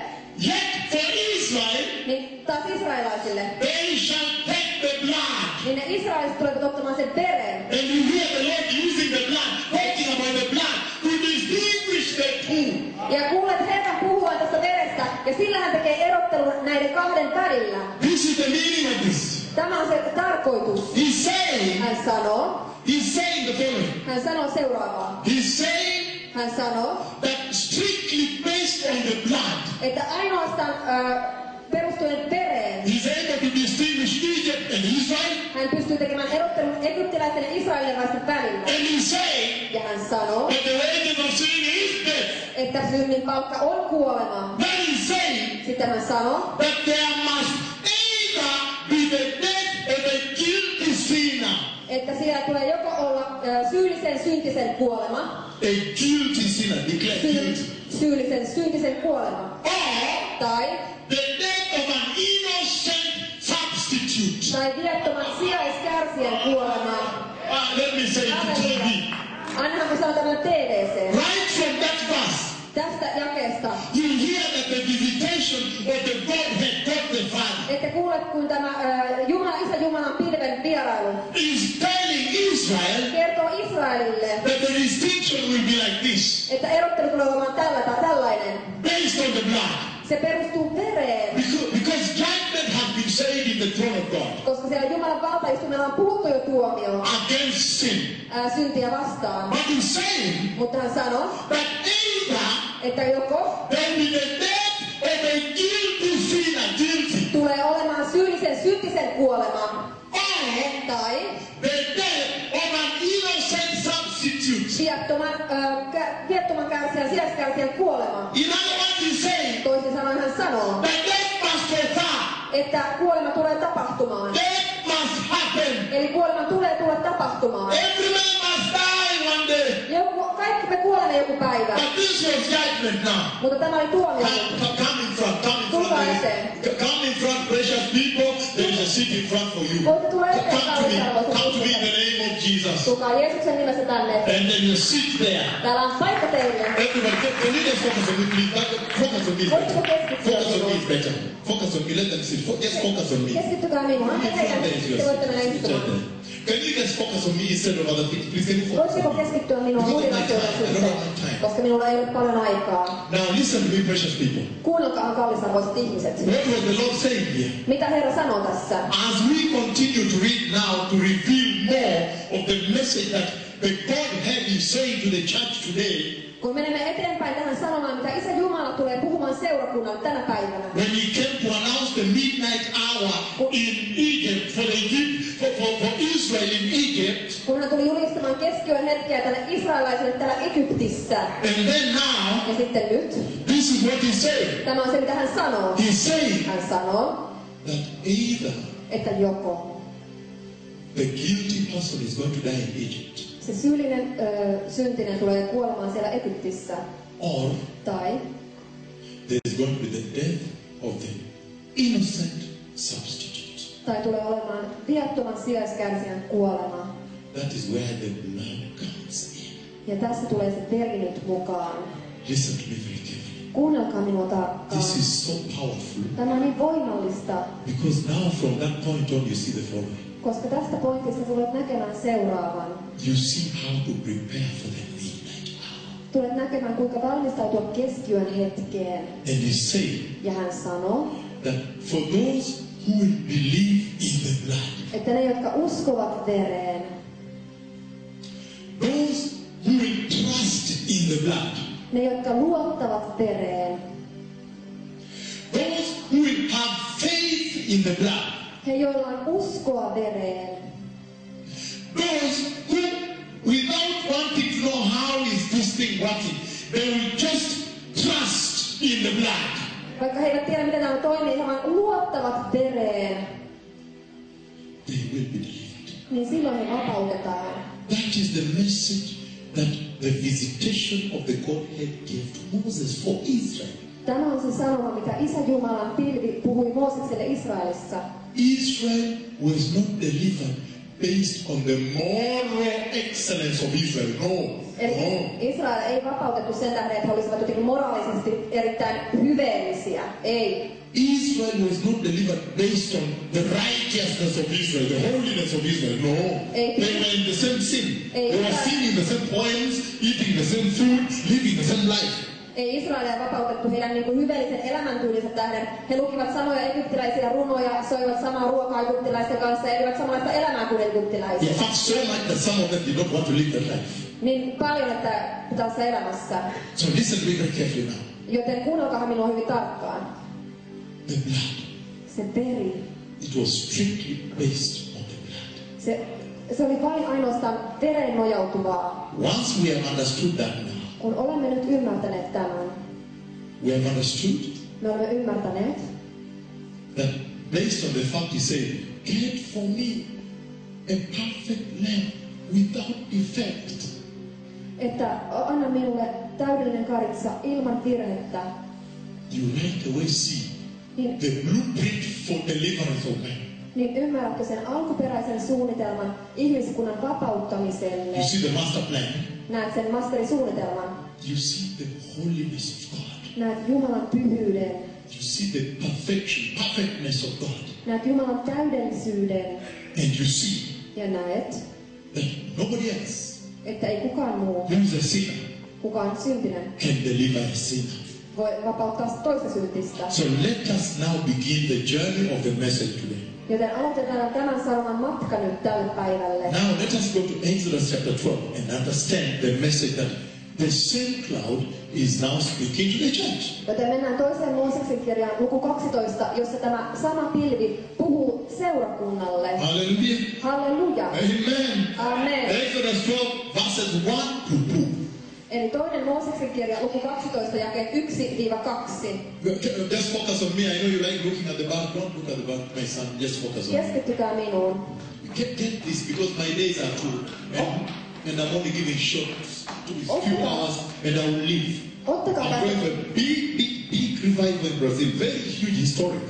yet for Israel, niin taas israelaisille, they shall take the blood. niin ne israelaiset tulevat ottamaan sen veren. And you hear the Lord using the blood, talking about the blood, to distinguish the two. Ja kuulet Herran puhuvan tästä verestä, ja sillä hän tekee erottelun näiden kahden välillä. This is the meaning of this. Tämä on se tarkoitus. He's saying the following. Hän sanoo seuraavaa. He's saying Hän sanoo, that strictly based on the blood, että ainoastaan perustuen vereen he's able to distinguish Egypt and Israel. hän pystyy tekemään erottelun egyptiläisten ja israelilaisten välillä. And he's saying Ja hän sanoo, that the wages of sin is death. että synnin palkka on kuolema. Then he's saying Sitten hän sanoo, that there must either be the death of a guilty sinner, että siellä tulee joko olla syyllisen syntisen kuolema, a guilty sinner, declared guilty, syyllisen syntisen kuolema, or tai the death of an innocent substitute. tai viattoman sijaiskärsijän kuolema. Let me say it to TV. Annahan sanoa tämän TVC. Right from that verse, Tästä jakeesta, you hear that the visitation of the Godhead, God the Father, että kuulet kun tämä Isä Jumalan pilven vierailu is telling Israel kertoo Israelille, that the distinction will be like this, että erottelu tulee olemaan tällainen. based on the blood. Se perustuu vereen, Because judgment has been said in the throne of God koska siellä Jumalan valtaistumella on puhuttu jo tuomio against sin. syntiä vastaan. But he's saying Mutta hän sanoi, that either että joko there will be the death of a guilty sinner, guilty, tulee olemaan syyllisen syntisen kuolema, or tai the death of an innocent substitute. viattoman kärsijän, sijaiskärsijän kuolema. In other words, he's saying Toisin sanoen hän sanoo, that death must occur. että kuolema tulee tapahtumaan. Death must happen. Eli kuolema tulee tulla tapahtumaan. Every man must die one day. Kaikki me kuolemme joku päivä. But this was judgment now. Mutta tämä oli tuomio. Come in front, Tulkaa eteen. come in front, precious people. There is a seat in front for you. Voitte tulla eteen, Come to me in the name of Jesus. Tulkaa Jeesuksen nimessä tänne. And there is a seat there. Täällä on paikka teille. Everybody, can you just focus on me, please? Focus on me. Voitteko keskittyä Focus on me minuun? is better. Focus on me. Let them sit. Just focus on me. Keskittykää minuun. Te voitte mennä istumaan. Can you just focus on me instead of other things? Please, can you focus Voisiko on me? keskittyä minuun muihin asioiden suhteen? Koska minulla ei ole paljon aikaa. Now listen to me, precious people. Kuunnelkaa kallisarvoiset ihmiset. What was the Lord saying here? Mitä Herra sanoo tässä? As we continue to read now to reveal more of the message that the Godhead is saying to the church today, Kun menemme eteenpäin tähän sanomaan, mitä Isä Jumala tulee puhumaan seurakunnalle tänä päivänä. when he came to announce the midnight hour in Egypt for Israel in Egypt, Kun hän tuli julistamaan keskiyön hetkeä tänne israelaisille täällä Egyptissä. and then now, Ja sitten nyt, this is what he's saying. tämä on se mitä hän sanoo. He's saying Hän sanoo, that either että joko the guilty person is going to die in Egypt, se syyllinen syntinen tulee kuolemaan siellä Egyptissä, or Tai there is going to be the death of the innocent substitute. Tai tulee olemaan viattoman sijaiskärsijän kuolema. That is where the blood comes in. Ja tässä tulee se veri nyt mukaan. Listen to me very carefully. Kuunnelkaa minua tarkkaan. This is so powerful Tämä on niin voimallista, because now from that point on you see the following. koska tästä pointista tulet näkemään seuraavan. You see how to prepare for the midnight hour. Tulet näkemään, kuinka valmistautua keskiyön hetkeen. And he said Ja hän sanoo, that for those who will believe in the blood, että ne, jotka uskovat vereen, those who will trust in the blood, ne, jotka luottavat vereen, those who will have faith in the blood, he, joilla on uskoa vereen, those who, without wanting to know how is this thing working, they will just trust in the blood. vaikka he eivät tiedä, miten tämä toimii, he vain luottavat vereen, They will be delivered. niin silloin he vapautetaan. That is the message that the visitation of the Godhead gave to Moses for Israel. Tämä on se sanoma, mitä Isä Jumalan pilvi puhui Moosekselle Israelissa. Israel was not delivered based on the moral excellence of Israel. No. Eli Israel ei vapautettu sen tähden, että he olisivat jotenkin moraalisesti erittäin hyveellisiä. Ei. Israel was not delivered based on the righteousness of Israel, the holiness of Israel. No. They were in the same sin. They were singing the same poems, eating the same food, living the same life. Ei Israelia vapautettu heidän niin kuin hyveellisen elämäntyylinsä tähden. He lukivat samoja egyptiläisiä runoja, soivat samaa ruokaa egyptiläisten kanssa ja elivät samanlaista elämää kuin egyptiläiset. In fact, so much that some of them did not want to live that life. Niin paljon, että tässä elämässä. So listen to me very carefully now. Joten kuunnelkaa minua hyvin tarkkaan. The blood. Se veri. It was strictly based on the blood. Se oli vain ainoastaan vereen nojautuvaa. Once we have understood that now, Kun olemme nyt ymmärtäneet tämän, we have understood me olemme ymmärtäneet, that based on the fact he said, get for me a perfect lamb without defect. että anna minulle täydellinen karitsa ilman virhettä, You right away see niin, the blueprint for deliverance of man. niin ymmärrätkö sen alkuperäisen suunnitelman ihmiskunnan vapauttamiselle? You see the master plan. Näet sen masterisuunnitelman. You see the holiness of God. Näet Jumalan pyhyyden. You see the perfectness of God. Näet Jumalan täydellisyyden. And you see Ja näet, that nobody else että ei kukaan muu, who is a sinner kukaan syntinen, can deliver a sinner. voi vapauttaa toista syntistä. So let us now begin the journey of the message today. Joten aloitetaan tämän sanoman matka nyt tälle päivälle. Now let us go to Exodus chapter 12 and understand the message that the same cloud is now speaking to the church. Joten mennään toiseen Mooseksen kirjaan luku 12, jossa tämä sama pilvi puhuu seurakunnalle. Hallelujah. Halleluja. Amen. Amen. Exodus 12 verses 1 to 2. Eli toinen Mooseksen kirja luku 12 jakeet 1-2. Just focus on me. I know you like looking at the back. Don't look at the back, my son. Just focus on me. Keskittykää minuun. Get this because my days are too. And I'm only giving short few hours and I will leave. Ottakaa I'm going tästä, to a big revival in Brazil. Very huge historic.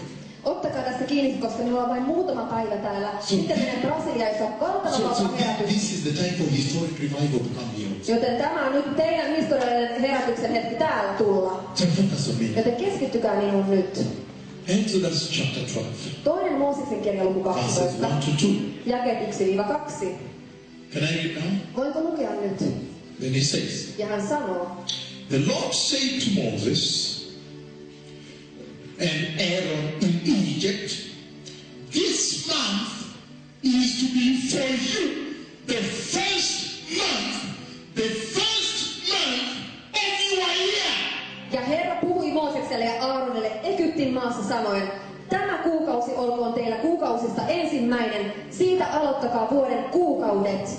ottakaa tästä kiinni, koska minulla on vain muutama päivä täällä. Sitten menen Brasiliaan, jossa on valtava So herätys. this is the time for historic revival to come here. Joten tämä on nyt teidän historiallinen herätyksen hetki täällä tulla. So focus on me. Joten keskittykää minuun nyt. Exodus chapter 12, Toinen Mooseksen kirja luku verses 12, 1 to 2. jakeet 1-2. Can I read now? Voinko lukea nyt? Then he says, Ja hän sanoo, the Lord said to Moses and Aaron in Egypt, this month is to be for you the first month of your year. ja Herra puhui Moosekselle ja Aaronille Egyptin maassa sanoen, tämä kuukausi olkoon teillä kuukausista ensimmäinen, siitä aloittakaa vuoden kuukaudet.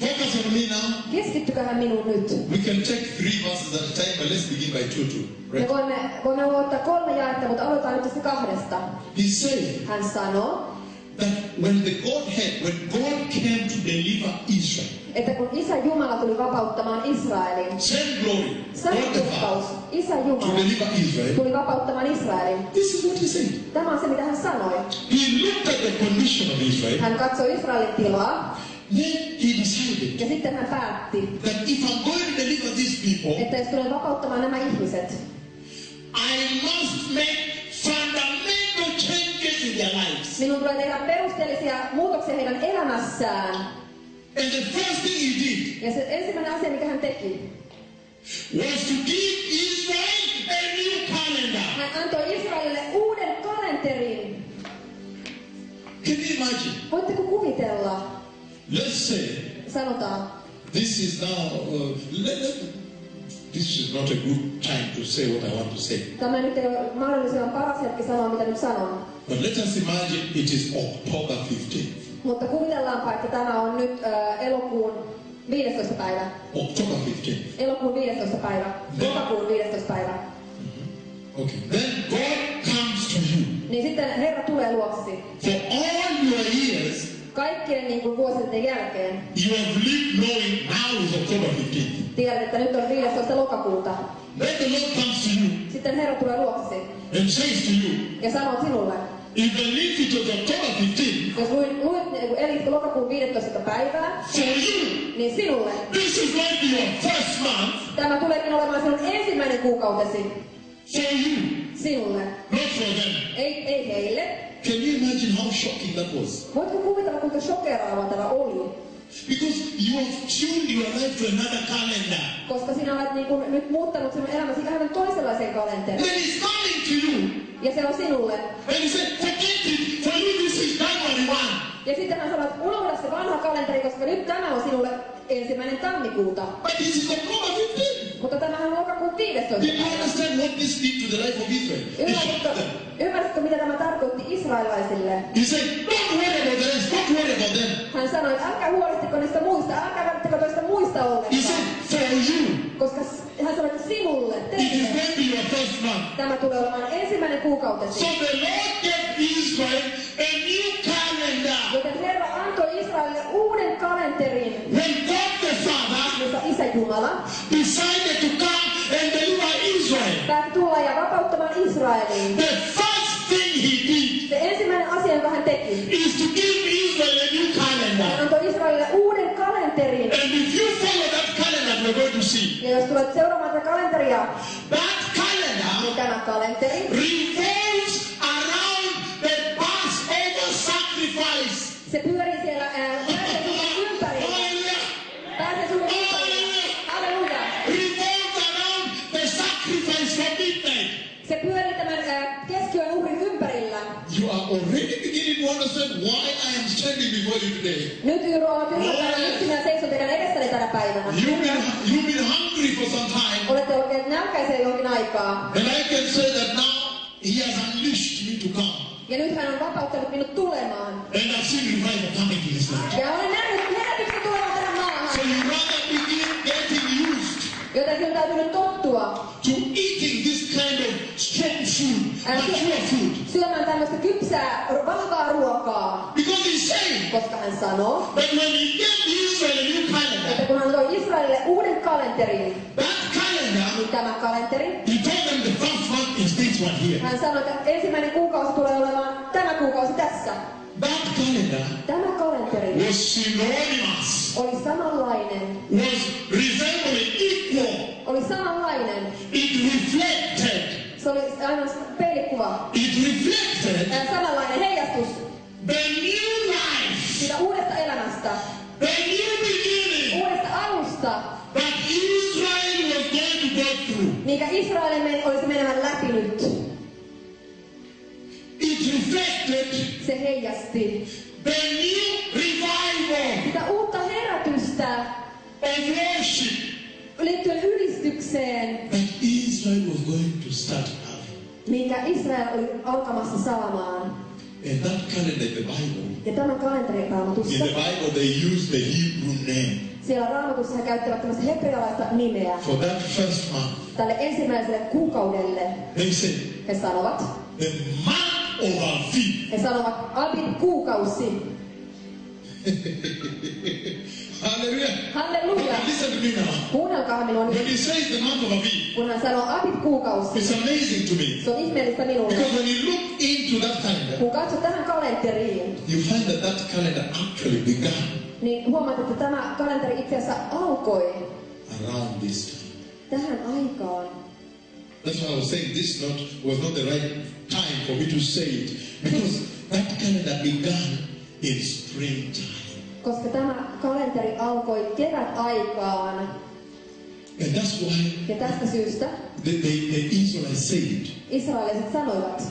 Focus on me now. Keskittykähän minuun nyt. We can take 3 verses at a time, but let's begin by 2. Me Right? voimme ottaa 3 jaetta, mutta aloitetaan nyt tästä 2. He said, Hän sanoo, that when God came to deliver Israel, että kun Isä Jumala tuli vapauttamaan Israelin, same glory, sama God the rukkaus, Father, Isä to Jumala deliver Israel. tuli vapauttamaan Israelin. This is what he said. Tämä on se, mitä hän sanoi. He looked at the condition of Israel. Hän katsoi Israelin tilaa Then he decided ja sitten hän päätti, that if I'm going to deliver these people, että jos tulen vapauttamaan nämä ihmiset, I must make fundamental changes in their lives. minun tulee tehdä perusteellisia muutoksia heidän elämässään. And the first thing he did Ja se ensimmäinen asia, mikä hän teki, was to give Israel a new calendar. hän antoi Israelille uuden kalenterin. Can you imagine? Voitteko kuvitella, Let's say sanotaan, this is now. This is not a good time to say what I want to say. tämä nyt ei ole mahdollisimman paras hetki sanoa, mitä nyt sanon. But let us imagine it is October 15th. Mutta kuvitellaanpa, että tämä on nyt elokuun 15. päivä. October 15th. Elokuun 15. päivä. Lokakuun 15. päivä. Okay. Then God comes to you. Niin sitten Herra tulee luoksesi. For all your years, Kaikkien niin kuin vuosien jälkeen you have lived knowing now is October 15th. tiedät, että nyt on 15. lokakuuta. Then the Lord comes to you Sitten Herra tulee luoksesi and says to you, ja sanoo sinulle, even if it was October 15th, jos elit lokakuun 15. päivää, for you, niin sinulle this is going to be your first month. tämä tuleekin olemaan sinun ensimmäinen kuukautesi. For you, Sinulle. not for them. Ei heille. Can you imagine how shocking that was? Voitko kuvitella, kuinka shokeraava tämä oli? Because you have tuned your life to another calendar. Koska sinä olet niin kuin nyt muuttanut sinun elämäsi ihan toisenlaiseen kalenteriin. Then he's coming to you Ja se on sinulle. and he said, forget it, for you this is January 1. Ja sitten hän sanoo, että unohda se vanha kalenteri, koska nyt tämä on sinulle 1. tammikuuta. But this is October 15th. Mutta tämähän on lokakuun 15. Did you understand what this did to the life of Israel? It shocked them. Ymmärsitkö, mitä tämä tarkoitti israelilaisille? He said, don't worry about the rest, don't worry about them. Hän sanoi, että älkää huolehtiko niistä muista, älkää välittäkö toista muista He ollenkaan. said, for you, Koska hän sanoi, että sinulle, it is teille, going to be your first month. tämä tulee olemaan ensimmäinen kuukautesi. So the Lord gave Israel a new calendar. Joten Herra antoi Israelille uuden kalenterin, When God the Father jossa Isä Jumala decided to come and deliver Israel, päätti tulla ja vapauttamaan Israeliin. the first thing he did Se ensimmäinen asia, jonka hän teki, is to give Israel a new hän calendar. antoi Israelille uuden kalenterin. And if you follow that calendar, we're going to see Ja jos tulet seuraamaan tätä kalenteria, that calendar niin tämä kalenteri revolves around the Passover sacrifice. se pyörii siellä pääsiäisjuhlan ympärillä. Hallelujah. Pääsiäisjuhlan ympärillä. Halleluja. Revolves around the sacrifice from midnight. Se pyörii tämän keskiyön uhrin ympärillä. You are already beginning to understand why I am standing before you today. Nyt Yro on ymmärtänyt, miksi minä seison teidän edessäni tänä päivänä. You've been hungry for some time. Olette olleet nälkäisiä jonkin aikaa. And I can say that now he has unleashed me to come. Ja nyt hän on vapauttanut minut tulemaan. And I've seen revival coming to this land. Ja olen nähnyt herätyksen tulevan tähän maahan. So you rather begin getting used Joten sinun täytyy nyt tottua to eating this kind of strong food, mature food. syömään tämmöistä kypsää, vahvaa ruokaa. Because he's saying Koska hän sanoo, that when he gave Israel a new että calendar, kun hän toi Israelille uuden kalenterin, that calendar, niin tämä kalenteri, he told them the first month is this one here. hän sanoi, että ensimmäinen kuukausi tulee olemaan tämä kuukausi tässä. That calendar Tämä kalenteri was synonymous, oli samanlainen. was resembling equal. Oli samanlainen. It reflected, Se oli aina peilikuva. it reflected Samanlainen heijastus the new life, siitä uudesta elämästä, the new beginning uudesta alusta, that Israel was going to go through. minkä Israelin olisi menemään läpi nyt. It reflected Se heijasti the new revival sitä uutta herätystä of worship liittyen ylistykseen, that Israel was going to start having. minkä Israel oli alkamassa saamaan. And that calendar in the Bible, Ja tämän kalenterin in raamatussa, the Bible they use the Hebrew name siellä raamatussa he käyttävät tämmöistä hebrealaista nimeä for that first month. tälle ensimmäiselle kuukaudelle. They say He sanovat, the month of Aviv. He sanovat Abib kuukausi. Hallelujah. Halleluja. Okay, listen to me now. Kuunnelkaa minua When nyt. he says the month of Aviv, Kun hän sanoo Abib kuukausi, it's amazing to me. se on ihmeellistä minulle. Because when you look into that calendar, Kun katsot tähän kalenteriin, you find that that calendar actually began niin huomaat, että tämä kalenteri itse asiassa alkoi around this time. tähän aikaan. That's why I was saying this was not the right time for me to say it. Because that calendar began in springtime. Koska tämä kalenteri alkoi kevätaikaan. And that's why Ja tästä syystä the Israelites said, israelilaiset sanoivat,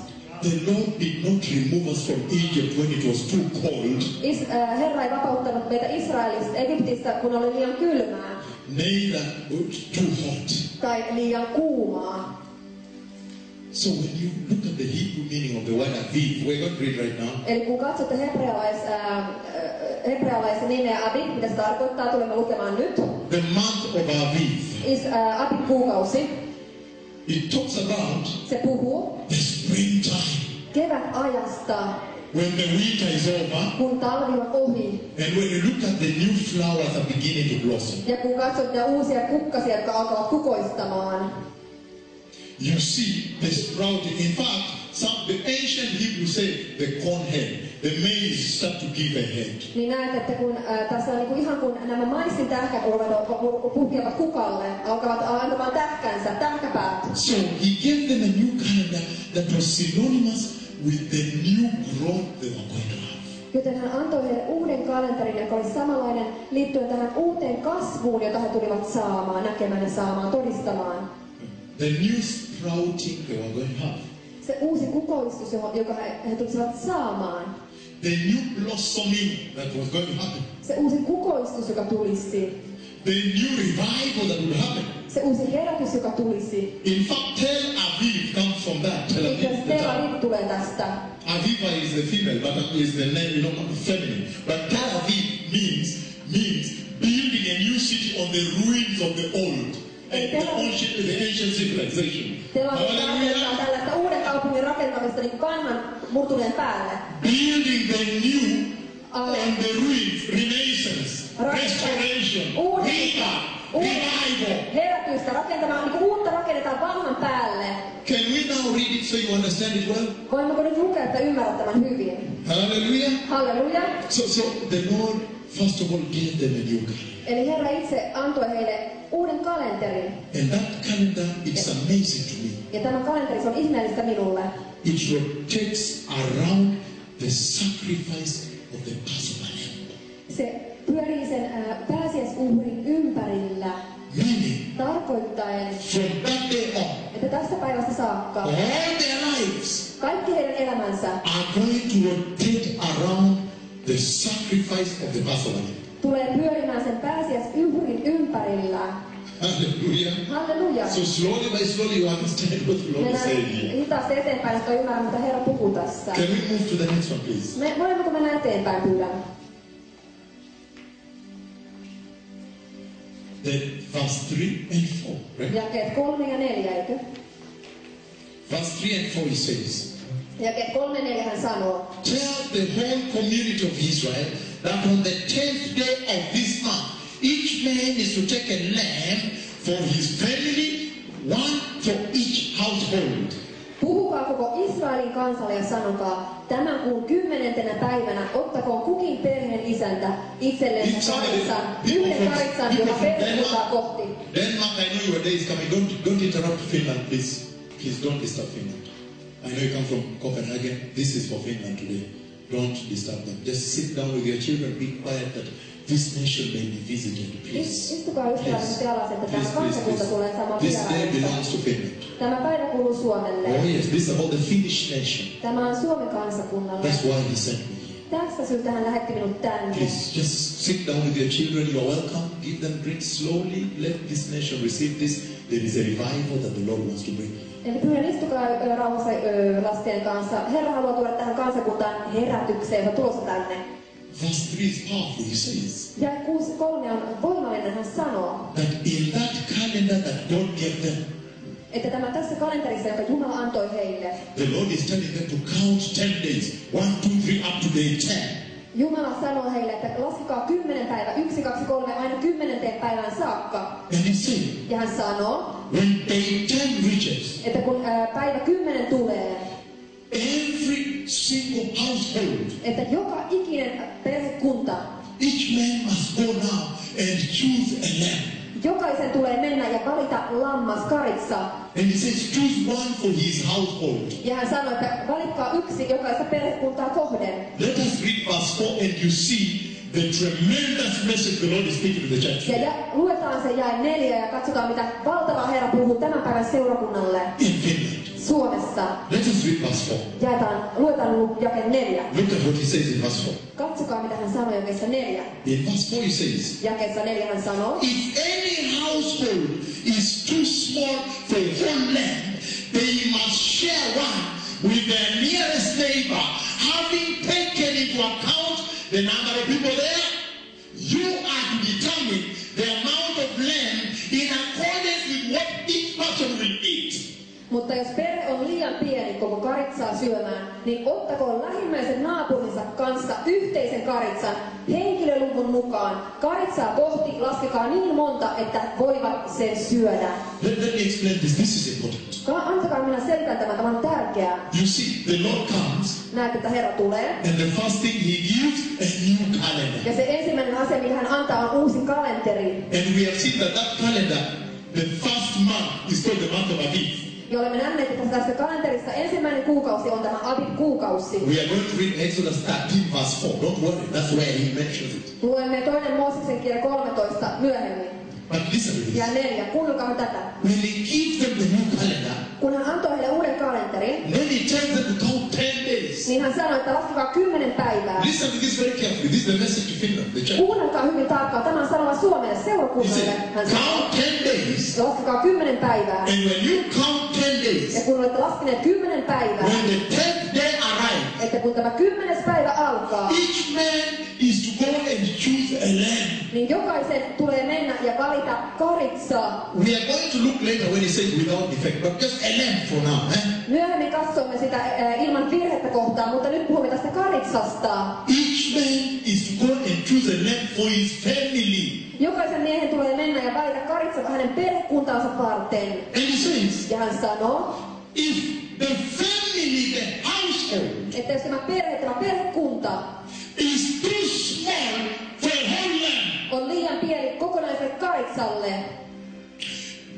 the Lord did not remove us from Egypt when it was too cold, Herra ei vapauttanut meitä Israelista, Egyptistä, kun oli liian kylmää neither too hot. tai liian kuumaa. So when you look at the Hebrew meaning of the word Aviv, we're going to read right now. Eli kun katsotte hebrealaisen nimeä Abib, mitä se tarkoittaa, tulemme lukemaan nyt. The month of Aviv. Abib kuukausi. It talks about Se puhuu the springtime, kevätajasta, when the winter is over, kun talvi on ohi. and when you look at the new flowers are beginning to blossom. Ja kun katsot niitä uusia kukkasia, jotka alkavat kukoistamaan. You see the sprouting. In fact, the ancient Hebrews say the corn head, the maize start to give a head. Niin näet, että kun tässä on niin kuin ihan kun nämä maissin tähkät puhkeavat kukalle, alkavat antamaan tähkäpäät. So he gave them a new calendar that was synonymous with the new growth they were going to have. Joten hän antoi heille uuden kalenterin, joka oli samanlainen liittyen tähän uuteen kasvuun, jota he tulivat saamaan, näkemään ja saamaan, todistamaan. The new sprouting they were going to have. Se uusi kukoistus, joka he tulisivat saamaan. The new blossoming that was going to happen. Se uusi kukoistus, joka tulisi. The new revival that would happen. Se uusi herätys, joka tulisi. In fact, Tel Aviv comes from that. Tel Aviv. Tel Aviv tulee tästä. Aviva is the female, but is the name, feminine. But Tel Aviv means building a new city on the ruins of the old. The ancient civilization. Tel Aviv tarkoittaa tällaista uuden kaupungin rakentamista niin kannan murtuneen päälle. Building the new on the ruins, renaissance, restoration, revival. Herätystä rakentamaan, niin uutta rakennetaan vanhan päälle. Can we now read it so you understand it well? Voimmeko nyt lukea, että ymmärrät tämän hyvin? Hallelujah. Hallelujah. So the Lord first of all gave them a new calendar. Eli Herra itse antoi heille uuden kalenterin. And that calendar, it's amazing to me. Ja tämä kalenteri, se on ihmeellistä minulle. It rotates around the sacrifice of the Passover lamb. Se pyörii sen pääsiäisuhrin ympärillä. Meaning, tarkoittaen, from that day on, että tästä päivästä saakka all their lives kaikki heidän elämänsä are going to rotate around the sacrifice of the Passover lamb. Tulee pyörimään sen pääsiäisuhrin ympärillä. Hallelujah. Halleluja. So slowly by slowly you understand what the Lord is saying here. Mennään hitaasti eteenpäin, että ymmärrän, mitä Herra puhuu tässä. Can we move to the next one, please? Voimmeko mennä eteenpäin, pyydän? Then verse 3 and 4, right? Jakeet 3 ja 4, eikö? Verse 3 and 4 he says, Jakeet 3 ja 4 hän sanoo, tell the whole community of Israel that on the 10th day of this month, each man is to take a lamb for his family, one for each household. puhukaa koko Israelin kansalle ja sanokaa, tämän kuun 10. päivänä ottakoon kukin perheen isäntä itsellensä yhden karitsan, joka perhekuntaa kohti. Denmark, I know your day is coming. Don't interrupt Finland, please. Please don't disturb Finland. I know you come from Copenhagen. This is for Finland today. Don't disturb them. Just sit down with your children. Be quiet that this nation may be visited, please. Istukaa ystävällisesti alas, että tämä kansakunta tulee saamaan This day vierailta. belongs to Finland. Tämä päivä kuuluu Suomelle. Oh yes, this is about the Finnish nation. Tämä on Suomen kansakunnalle. That's why he sent me here. Tästä syystä hän lähetti minut tänne. Please, just sit down with your children. You are welcome. Give them drink slowly. Let this nation receive this. There is a revival that the Lord wants to bring. Eli pyydän, istukaa rauhassa lasten kanssa. Herra haluaa tuoda tähän kansakuntaan herätykseen, joka tulossa tänne. Verse 3 is powerful, he says. Ja 6.3 on voimallinen, hän sanoo. That in that calendar that God gave them, Että tämä tässä kalenterissa, joka Jumala antoi heille, the Lord is telling them to count 10 days. 1, 2, 3 up to day 10. Jumala sanoi heille, että laskekaa 10 päivää, 1, 2, 3, aina 10. päivään saakka. And he said, Ja hän sanoo, when day 10 reaches, että kun päivä 10 tulee, every single household, että joka ikinen perhekunta, each man must go now and choose a lamb. jokaisen tulee mennä ja valita lammas karitsa. And he says, choose one for his household. Ja hän sanoi, että valitkaa yksi jokaista perhekuntaa kohden. Let us read verse 4 and you see the tremendous message the Lord is speaking to the church. Ja luetaan se jae 4 ja katsotaan, mitä valtava Herra puhuu tämän päivän seurakunnalle In Finland. Suomessa. Let us read verse 4. Luetaan jae 4. Look at what he says in verse 4. Katsokaa, mitä hän sanoi jakeessa 4. In verse 4 he says, Jakeessa 4 hän sanoo, if any household is too small for a whole land, they must share one with their nearest neighbor, having taken into account the number of people there. You are to determine the amount of land in accordance with what each person will eat. mutta jos perhe on liian pieni koko karitsaa syömään, niin ottakoon lähimmäisen naapurinsa kanssa yhteisen karitsan henkilöluvun mukaan. Karitsaa kohti laskekaa niin monta, että voivat sen syödä. Let me explain this. This is important. Antakaa minä selitän tämän, tämä on tärkeää. You see, the Lord comes, Näet, että Herra tulee. and the first thing he gives a new calendar. Ja se ensimmäinen asia, mitä hän antaa, on uusi kalenteri. And we have seen that calendar, the first month is called the month of Aviv. Ja olemme nähneet, että tässä kalenterissa ensimmäinen kuukausi on tämä Aviv-kuukausi. We are going to read Exodus 13 verse 4. Don't worry, that's where he mentions it. Luemme 2. Mooseksen kirja 13 myöhemmin. But listen to this. Ja 4. Kuunnelkaa tätä. When he gives them the new calendar, Kun hän antoi heille uuden kalenterin, then he tells them to count 10 days. niin hän sanoi, että laskekaa 10 päivää. Listen to this very carefully. This is the message to Finland, the church. Kuunnelkaa hyvin tarkkaan. Tämä on sanoma Suomelle He seurakunnalle. said, Hän sanoi, count 10 days. laskekaa 10 päivää. And when you count 10 Ja days, kun olette laskeneet 10 päivää, when the 10th day arrives, että kun tämä 10. päivä alkaa, each man is to go and choose a lamb. niin jokaisen tulee mennä ja valita karitsaa. We are going to look later when he says without defect, but just a lamb for now. Myöhemmin katsomme sitä ilman virhettä kohtaa, mutta nyt puhumme tästä karitsasta. Each man is to go and choose a lamb for his family. Jokaisen miehen tulee mennä ja valita karitsa hänen perhekuntaansa varten. And he says, Ja hän sanoo, if the family, the household, että jos tämä perhekunta is too small for a whole lamb, on liian pieni kokonaiselle karitsalle,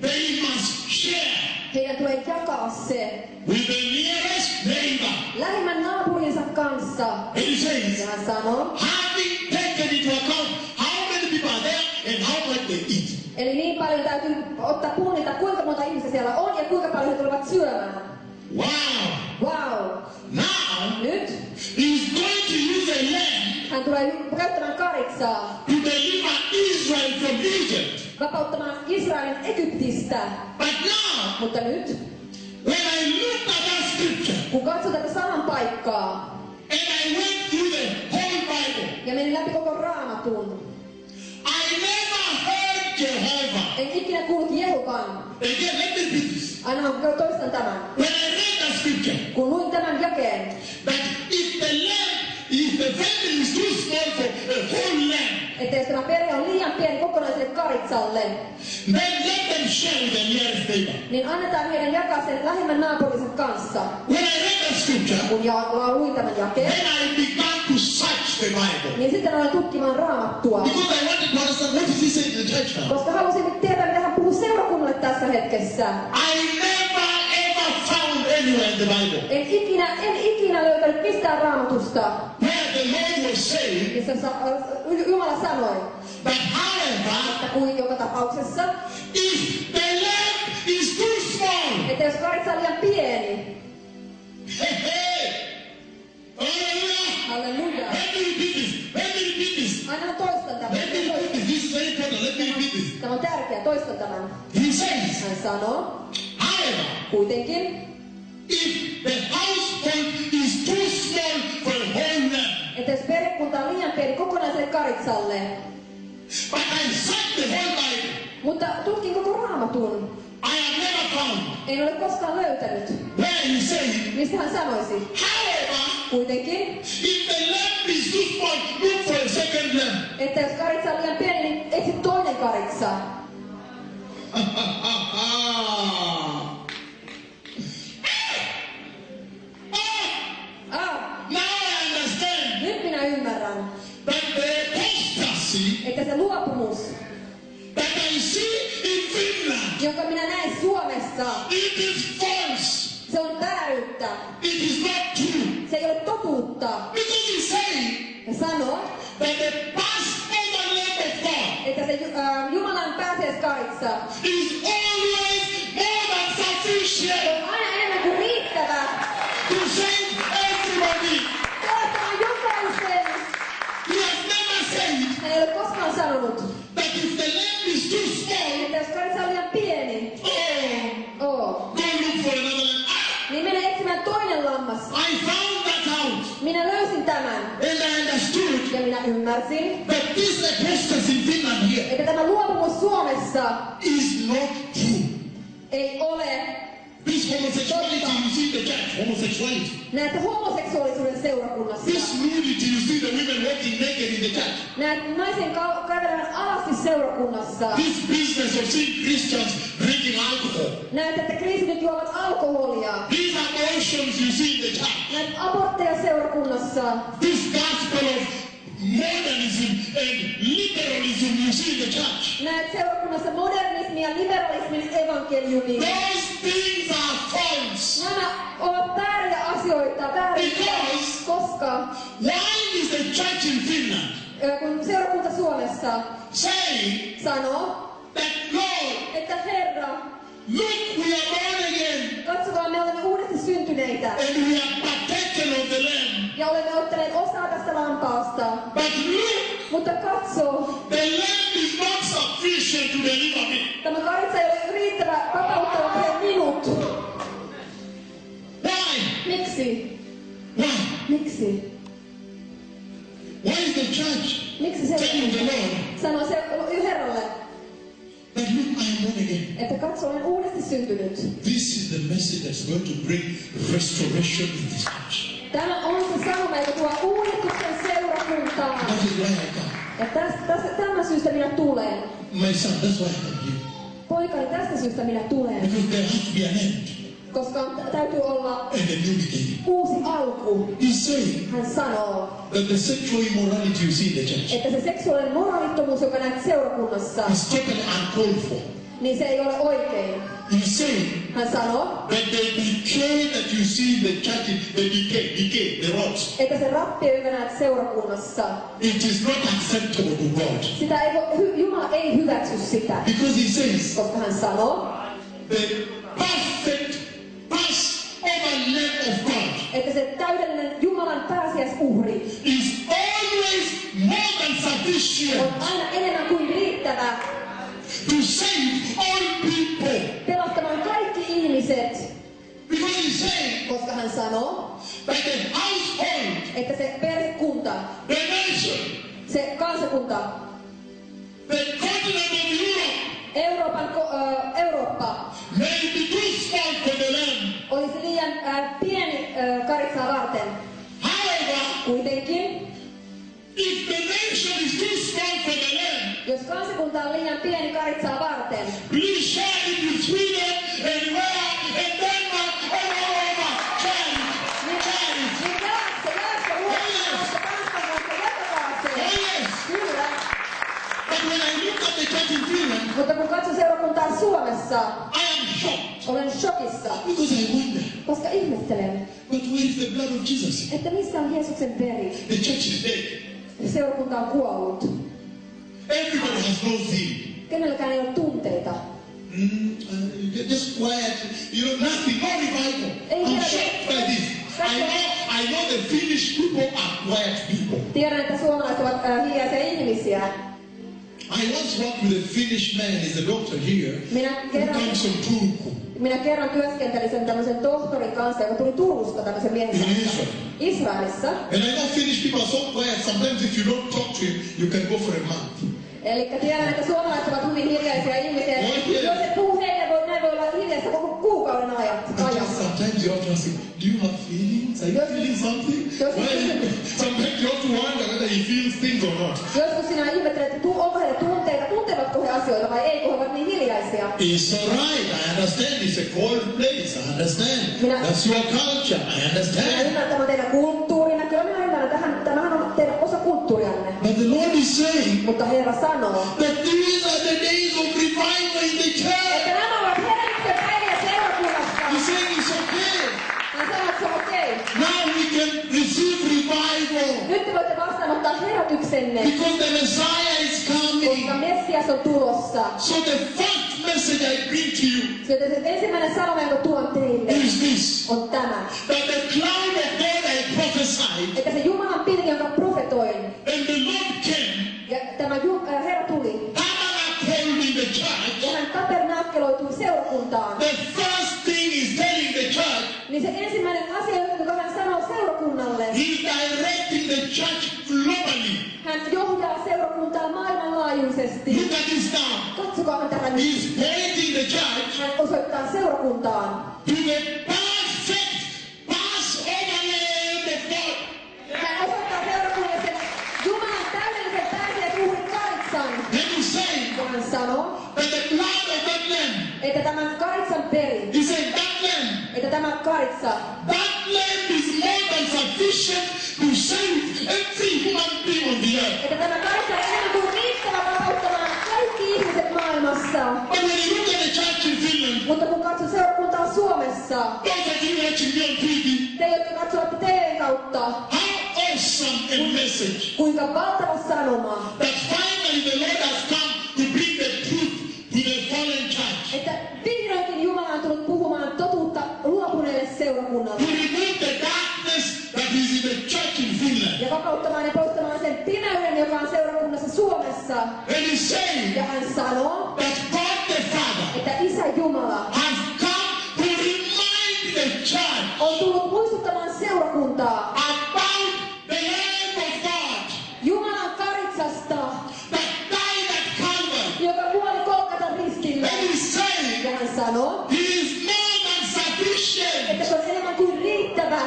they must share heidän tulee jakaa se with the nearest neighbor. lähimmän naapurinsa kanssa. And he says, Ja hän sanoo, having taken into account how many people are there and how much they eat. eli niin paljon täytyy ottaa punnita, kuinka monta ihmistä siellä on ja kuinka paljon he tulevat syömään. Wow! Wow! Now, Nyt he's going to use a lamb hän tulee käyttämään karitsaa, to deliver Israel from Egypt. vapauttamaan Israelin Egyptistä. But now, Mutta nyt, when I looked at that scripture kun katsoo tätä saman paikkaa and I went through the whole Bible, ja menin läpi koko Raamatun, I never heard Jehovah. en ikinä kuullut Jehovan. Again, let me repeat this. Aina toistan tämän. When I read that scripture, Kun luin tämän jakeen, that if the family is too small for a whole lamb, että jos tämä perhe on liian pieni kokonaiselle karitsalle, then let them share with the nearest neighbor. niin annetaan heidän jakaa sen lähimmän naapurinsa kanssa. When I read that scripture, Kun luin tämän jakeen, then I began to search the Bible. niin sitten aloin tutkimaan Raamattua. Because I wanted to understand what is he saying in the church now. Koska halusin tietää, mitä hän puhuu seurakunnalle tässä hetkessä. I never ever found anywhere in the Bible En ikinä löytänyt mistään Raamatusta, where the Lord was saying missä Jumala sanoi, that however, että kuin joka tapauksessa, if the lamb is too small, että jos karitsa on liian pieni, hey, hey, hallelujah, halleluja, let me repeat this, let me repeat this, aina toistan tämän. let me repeat this, this is very important, let me repeat this. Tämä on tärkeä, toistan tämän. He says, Hän sanoo, however, kuitenkin, if the household is too small for a whole lamb, että jos perhekunta on liian pieni kokonaiselle karitsalle, but I searched the whole Bible, mutta tutkin koko Raamatun, I have never found En ole koskaan löytänyt. Where he said, Mistä hän sanoisi? however, Kuitenkin, if the lamb is too small, look for a second lamb. että jos karitsa on liian pieni, niin etsi toinen karitsa. Now I understand Nyt minä ymmärrän, that the apostasy että se luopumus, that I see in Finland, jonka minä näen Suomessa, it is false. se on vääryyttä. It is not true. Se ei ole totuutta. Because he said Ja sanoo, that the Passover Lamb of God että se Jumalan pääsiäiskaritsa is always more than sufficient on aina enemmän kuin riittävä to save everybody. pelastamaan jokaisen. He has never said Hän ei ole koskaan sanonut, that if the lamb is too small, että jos karitsa on liian pieni, go look for another lamb. niin mene etsimään toinen lammas. I found that out Minä löysin tämän and I understood ja minä ymmärsin, that this apostasy in Finland here että tämä luopumus Suomessa is not true. ei ole This homosexuality you see in the church, homosexuality. näitä homoseksuaalisuuden seurakunnassa. This nudity you see the women walking naked in the church. Näitä naisen kävelevän alasti seurakunnassa. This business of seeing Christians drinking alcohol. Näitä, että kristityt juovat alkoholia. These abortions you see in the church. Näitä abortteja seurakunnassa. This gospel of modernism and liberalism you see in the church. Näitä seurakunnassa modernismi ja liberalismin evankeliumi. Those things are false. Nämä ovat vääriä asioita, vääriä, Because- koska Why is the church in Finland kun seurakunta Suomessa saying sanoo, that Lord, että Herra, look, we are born again katsokaa, me olemme uudesti syntyneitä and we are partaken of the lamb. ja olemme ottaneet osaa tästä lampaasta. But look, Mutta katso, the lamb is not sufficient to deliver me. tämä karitsa ei ole riittävä vapauttamaan minut. Why? Miksi? Why? Miksi? Why is the church Miksi se telling the Lord sanoo se Herralle, that look, I am born again? että katso, olen uudesti syntynyt. This is the message that's going to bring restoration in this church. Tämä on se sanoma, joka tuo uudistuksen seurakuntaan. That is why I come. Ja tämän syystä minä tulen. My son, that's why I come here. Poikani, tästä syystä minä tulen. Because there has to be an end Koska täytyy olla and a new beginning. uusi alku. He's saying Hän sanoo, that the sexual immorality you see in the church että se seksuaalinen moraalittomuus, joka näet seurakunnassa, is totally uncalled for. niin se ei ole oikein. He's saying Hän sanoo, that the decay that you see in the church, the decay, the rot, että se rappio, joka näet seurakunnassa, it is not acceptable to God. sitä ei Jumala ei hyväksy sitä. Because he says Koska hän sanoo, the perfect Passover Lamb of God että se täydellinen Jumalan pääsiäisuhri is always more than sufficient on aina enemmän kuin riittävä to save all people. pelastamaan kaikki ihmiset. Because he's saying Koska hän sanoo, that the household, että se perhekunta, the nation, se kansakunta, the continent of Europe Eurooppa may be too small for the lamb. olisi liian pieni karitsaa varten. However, Kuitenkin, if the nation is too small for the lamb, jos kansakunta on liian pieni karitsaa varten, please share it with Sweden and where and Denmark and all over. Share it. niin jaa se Ruotsissa, Tanskan kanssa jakakaa se. Oh yes. Kyllä. But when I look at the church in Finland, Mutta kun katson seurakuntaa Suomessa, I am shocked olen shokissa, because I wonder, koska ihmettelen, but where is the blood of Jesus? että missä on Jeesuksen veri. The church is dead. Seurakunta on kuollut. Everybody has no zeal. Kenelläkään ei ole tunteita. Just quiet, nothing, no revival. I'm shocked by this. I know the Finnish people are quiet people. Tiedän, että suomalaiset ovat hiljaisia ihmisiä. I once worked with a Finnish man, he's a doctor here, who comes from Turku. Minä kerran työskentelin sen tämmöisen tohtorin kanssa, joka tuli Turusta tämmöisen miehen kanssa. Israelissa. And I know Finnish people are so quiet, sometimes if you don't talk to him, you can go for a month. Eli tiedän, että suomalaiset ovat hyvin hiljaisia ihmisiä. Jos et puhu heille, näin voi olla hiljaista koko kuukauden But just ajassa. sometimes you have to ask him, do you have feelings? Are you feeling something? Sometimes you have to wonder whether he feels things or not. Joskus sinä ihmettelet, että onko heillä tunteita, tuntevatko he asioita vai ei, kun he ovat niin hiljaisia. It's alright, I understand. It's a cold place. I understand. That's your culture. I Minä understand. ymmärrän tämän teidän kulttuurina. Kyllä minä ymmärrän, tämähän on teidän osa kulttuurianne. But the Lord is saying Mutta Herra sanoo, that these are the days of revival in the church. että nämä ovat herätyksen päiviä seurakunnassa. He's saying it's okay. Hän sanoo, että se on okei. Now we can receive revival. Nyt te voitte vastaanottaa herätyksenne, Because the Messiah is coming. koska Messias on tulossa. So the first message I bring to you Joten se ensimmäinen sanoma, jonka tuon teille, is this. on tämä. That the cloud of God I prophesied, Että se Jumalan pilvi, jonka profetoin, and the Lord came, ja tämä Herra tuli, tabernacle in the church. ja hän tabernakkeloitui seurakuntaan. The first thing is telling the church, Niin se ensimmäinen asia, jonka hän sanoo seurakunnalle, he's directing the church globally. hän johtaa seurakuntaa maailmanlaajuisesti. Look at this now. Katsokaa tätä nyt. He's pointing the church Hän osoittaa seurakuntaan. to the perfect Passover Lamb of God. Hän osoittaa seurakunnalle sen Jumalan täydellisen pääsiäisuhrin karitsan. And he's saying Ja hän sanoo, that the blood of that lamb, että tämän karitsan peri, he said that lamb, että tämä karitsa, that lamb is more than sufficient to save every human being on the earth. että tämä karitsa on enemmän kuin riittävä vapauttamaan kaikki ihmiset maailmassa. But when you look at the church in Finland, Mutta kun katsot seurakuntaa Suomessa, those of you watching me on TV, te jotka katsotte TV:n kautta, how awesome a message kuinka valtava sanoma, that finally the Lord has come to bring the truth to the fallen church, että vihdoinkin Jumala on tullut puhumaan totuutta luopuneelle seurakunnalle. to remove the darkness that is in the church in Finland. Ja vapauttamaan ja poistamaan sen pimeyden, joka on seurakunnassa Suomessa. And he's saying Ja hän sanoo, that God the Father että Isä Jumala has come to remind the church on tullut muistuttamaan seurakuntaa about the Lamb of God Jumalan karitsasta, that died at Calvary. joka kuoli Golgatan ristillä. And he's saying Ja hän sanoo, he is more than sufficient että se on enemmän kuin riittävä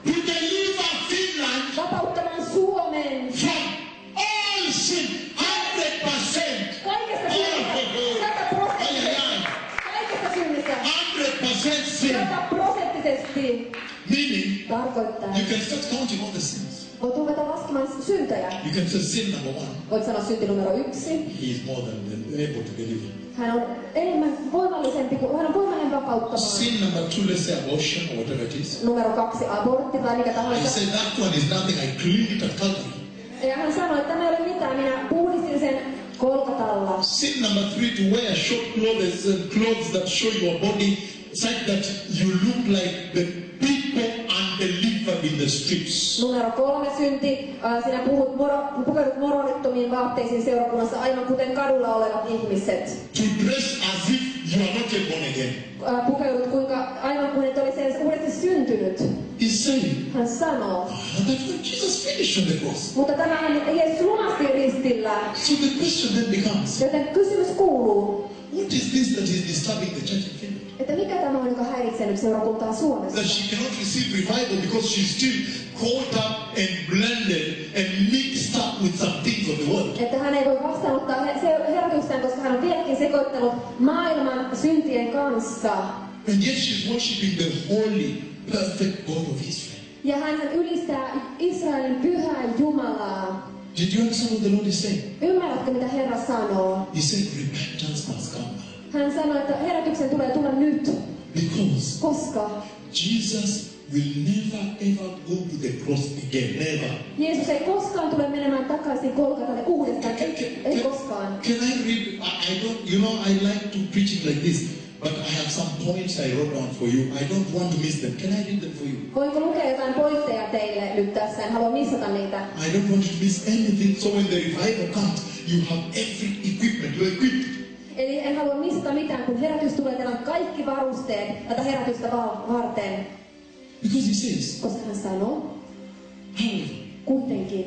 to deliver Finland vapauttamaan Suomen from all sin 100%. kaikesta synnistä, 100%. Kaikesta synnistä, 100% sin. 100%. Meaning, Tarkoittaa, you can start counting all the sins. voit ruveta laskemaan syntejä. You can say sin number 1. Voit sanoa synti numero 1. He is more than able to deliver. Hän on enemmän voimallisempi kuin, hän on voimallinen vapauttamaan. Sin number 2, let's say abortion or whatever it is. Numero 2, abortti tai mikä I tahansa. say that one is nothing. I cleaned it at Calvary. Ja hän sanoi, että tämä ei ole mitään, minä puhdistin sen Kolkatalla. Sin number 3, to wear short clothes and clothes that show your body such that you look like the people undelivered in the streets. Numero 3 synti. Sinä pukeudut moraalittomiin vaatteisiin seurakunnassa, aivan kuten kadulla olevat ihmiset. To dress as if you are not yet born again. Pukeudut aivan kuin et olisi edes uudesti syntynyt. He's saying, Hän sanoo. that's what Jesus finished on the cross. Mutta tämähän Jeesus lunasti ristillä. So the question then becomes, Joten kysymys kuuluu, what is this that is disturbing the church in Finland? että mikä tämä on, joka häiritsee nyt seurakuntaa Suomessa? That she cannot receive revival because she's still caught up and blended and mixed up with some things of the world. Että hän ei voi vastaanottaa herätystään, koska hän on vieläkin sekoittanut maailman syntien kanssa. And yet she's worshipping the holy, perfect God of Israel. Ja hän ylistää Israelin pyhää Jumalaa. Did you understand what the Lord is saying? Ymmärrätkö, mitä Herra sanoo? He said repentance must come. Hän sanoi, että herätyksen tulee tulla nyt, Because koska Jesus will never ever go to the cross again. Never. Jeesus ei koskaan tule menemään takaisin Golgatalle uudestaan. Ei koskaan. Can I read? I don't, you know, I like to preach it like this, but I have some points I wrote down for you. I don't want to miss them. Can I read them for you? Voinko lukea jotain pointteja teille nyt tässä? En halua missata niitä. I don't want you to miss anything. So when the revival comes, you have every equipment. You're equipped. Eli en halua missata mitään, kun herätys tulee, teillä on kaikki varusteet tätä herätystä varten. Because he says, Koska hän sanoo, however, kuitenkin,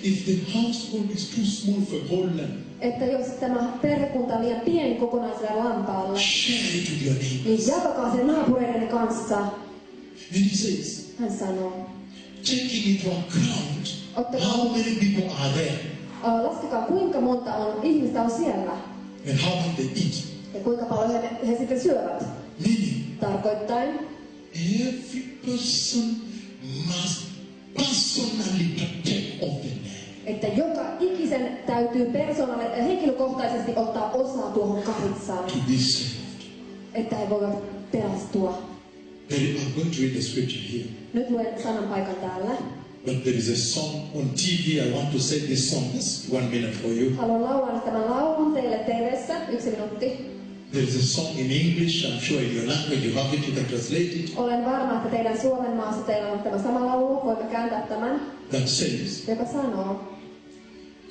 if the household is too small for a whole land, että jos tämä perhekunta on liian pieni kokonaiselle lampaalle, share it with your neighbor. niin jakakaa sen naapureiden kanssa. And he says, Hän sanoo, taking into account how many people are there laskekaa kuinka monta ihmistä on siellä and how much they eat. ja kuinka paljon he sitten syövät. Meaning, Tarkoittaen, every person must personally partake of the land. että joka ikisen täytyy henkilökohtaisesti ottaa osaa tuohon kahitsaan, To be saved. että he voivat pelastua. I'm going to read the scripture here. Nyt luen sanan paikan täällä. But there is a song on TV. I want to say this song. Just 1 minute for you. Haluan laulaa tämän laulun teille TV:ssä. 1 minuutti. There is a song in English. I'm sure in your language you have it. You can translate it. Olen varma, että teidän Suomen maassa teillä on tämä sama laulu. Voimme kääntää tämän. That says, Joka sanoo,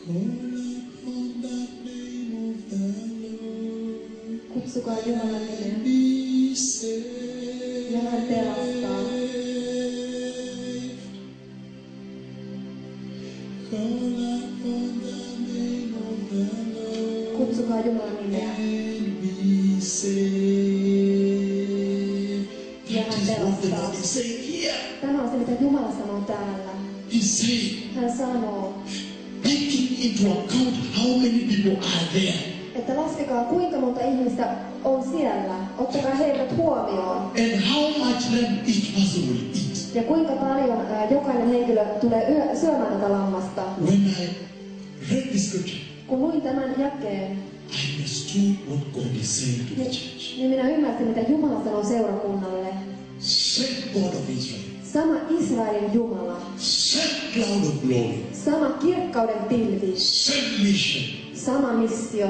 call upon the name of the Lord. kutsukaa Jumalan nimeä. Be saved. Ja hän pelastaa. Call upon the name of the Lord. Kutsukaa Jumalan nimeä. And be saved. Ja That hän is what the pelastaa. Lord is saying here. Tämä on se, mitä Jumala sanoo täällä. He's saying, Hän sanoo, taking into account how many people are there että laskekaa kuinka monta ihmistä on siellä. Ottakaa heidät huomioon. and how much land each person will eat. Ja kuinka paljon jokainen henkilö tulee syömään tätä lammasta. When I read this scripture, Kun luin tämän jakeen, I understood what God is saying to the church. niin minä ymmärsin, mitä Jumala sanoo seurakunnalle. Same God of Israel, Sama Israelin Jumala, same cloud of glory, sama kirkkauden pilvi, same mission, sama missio,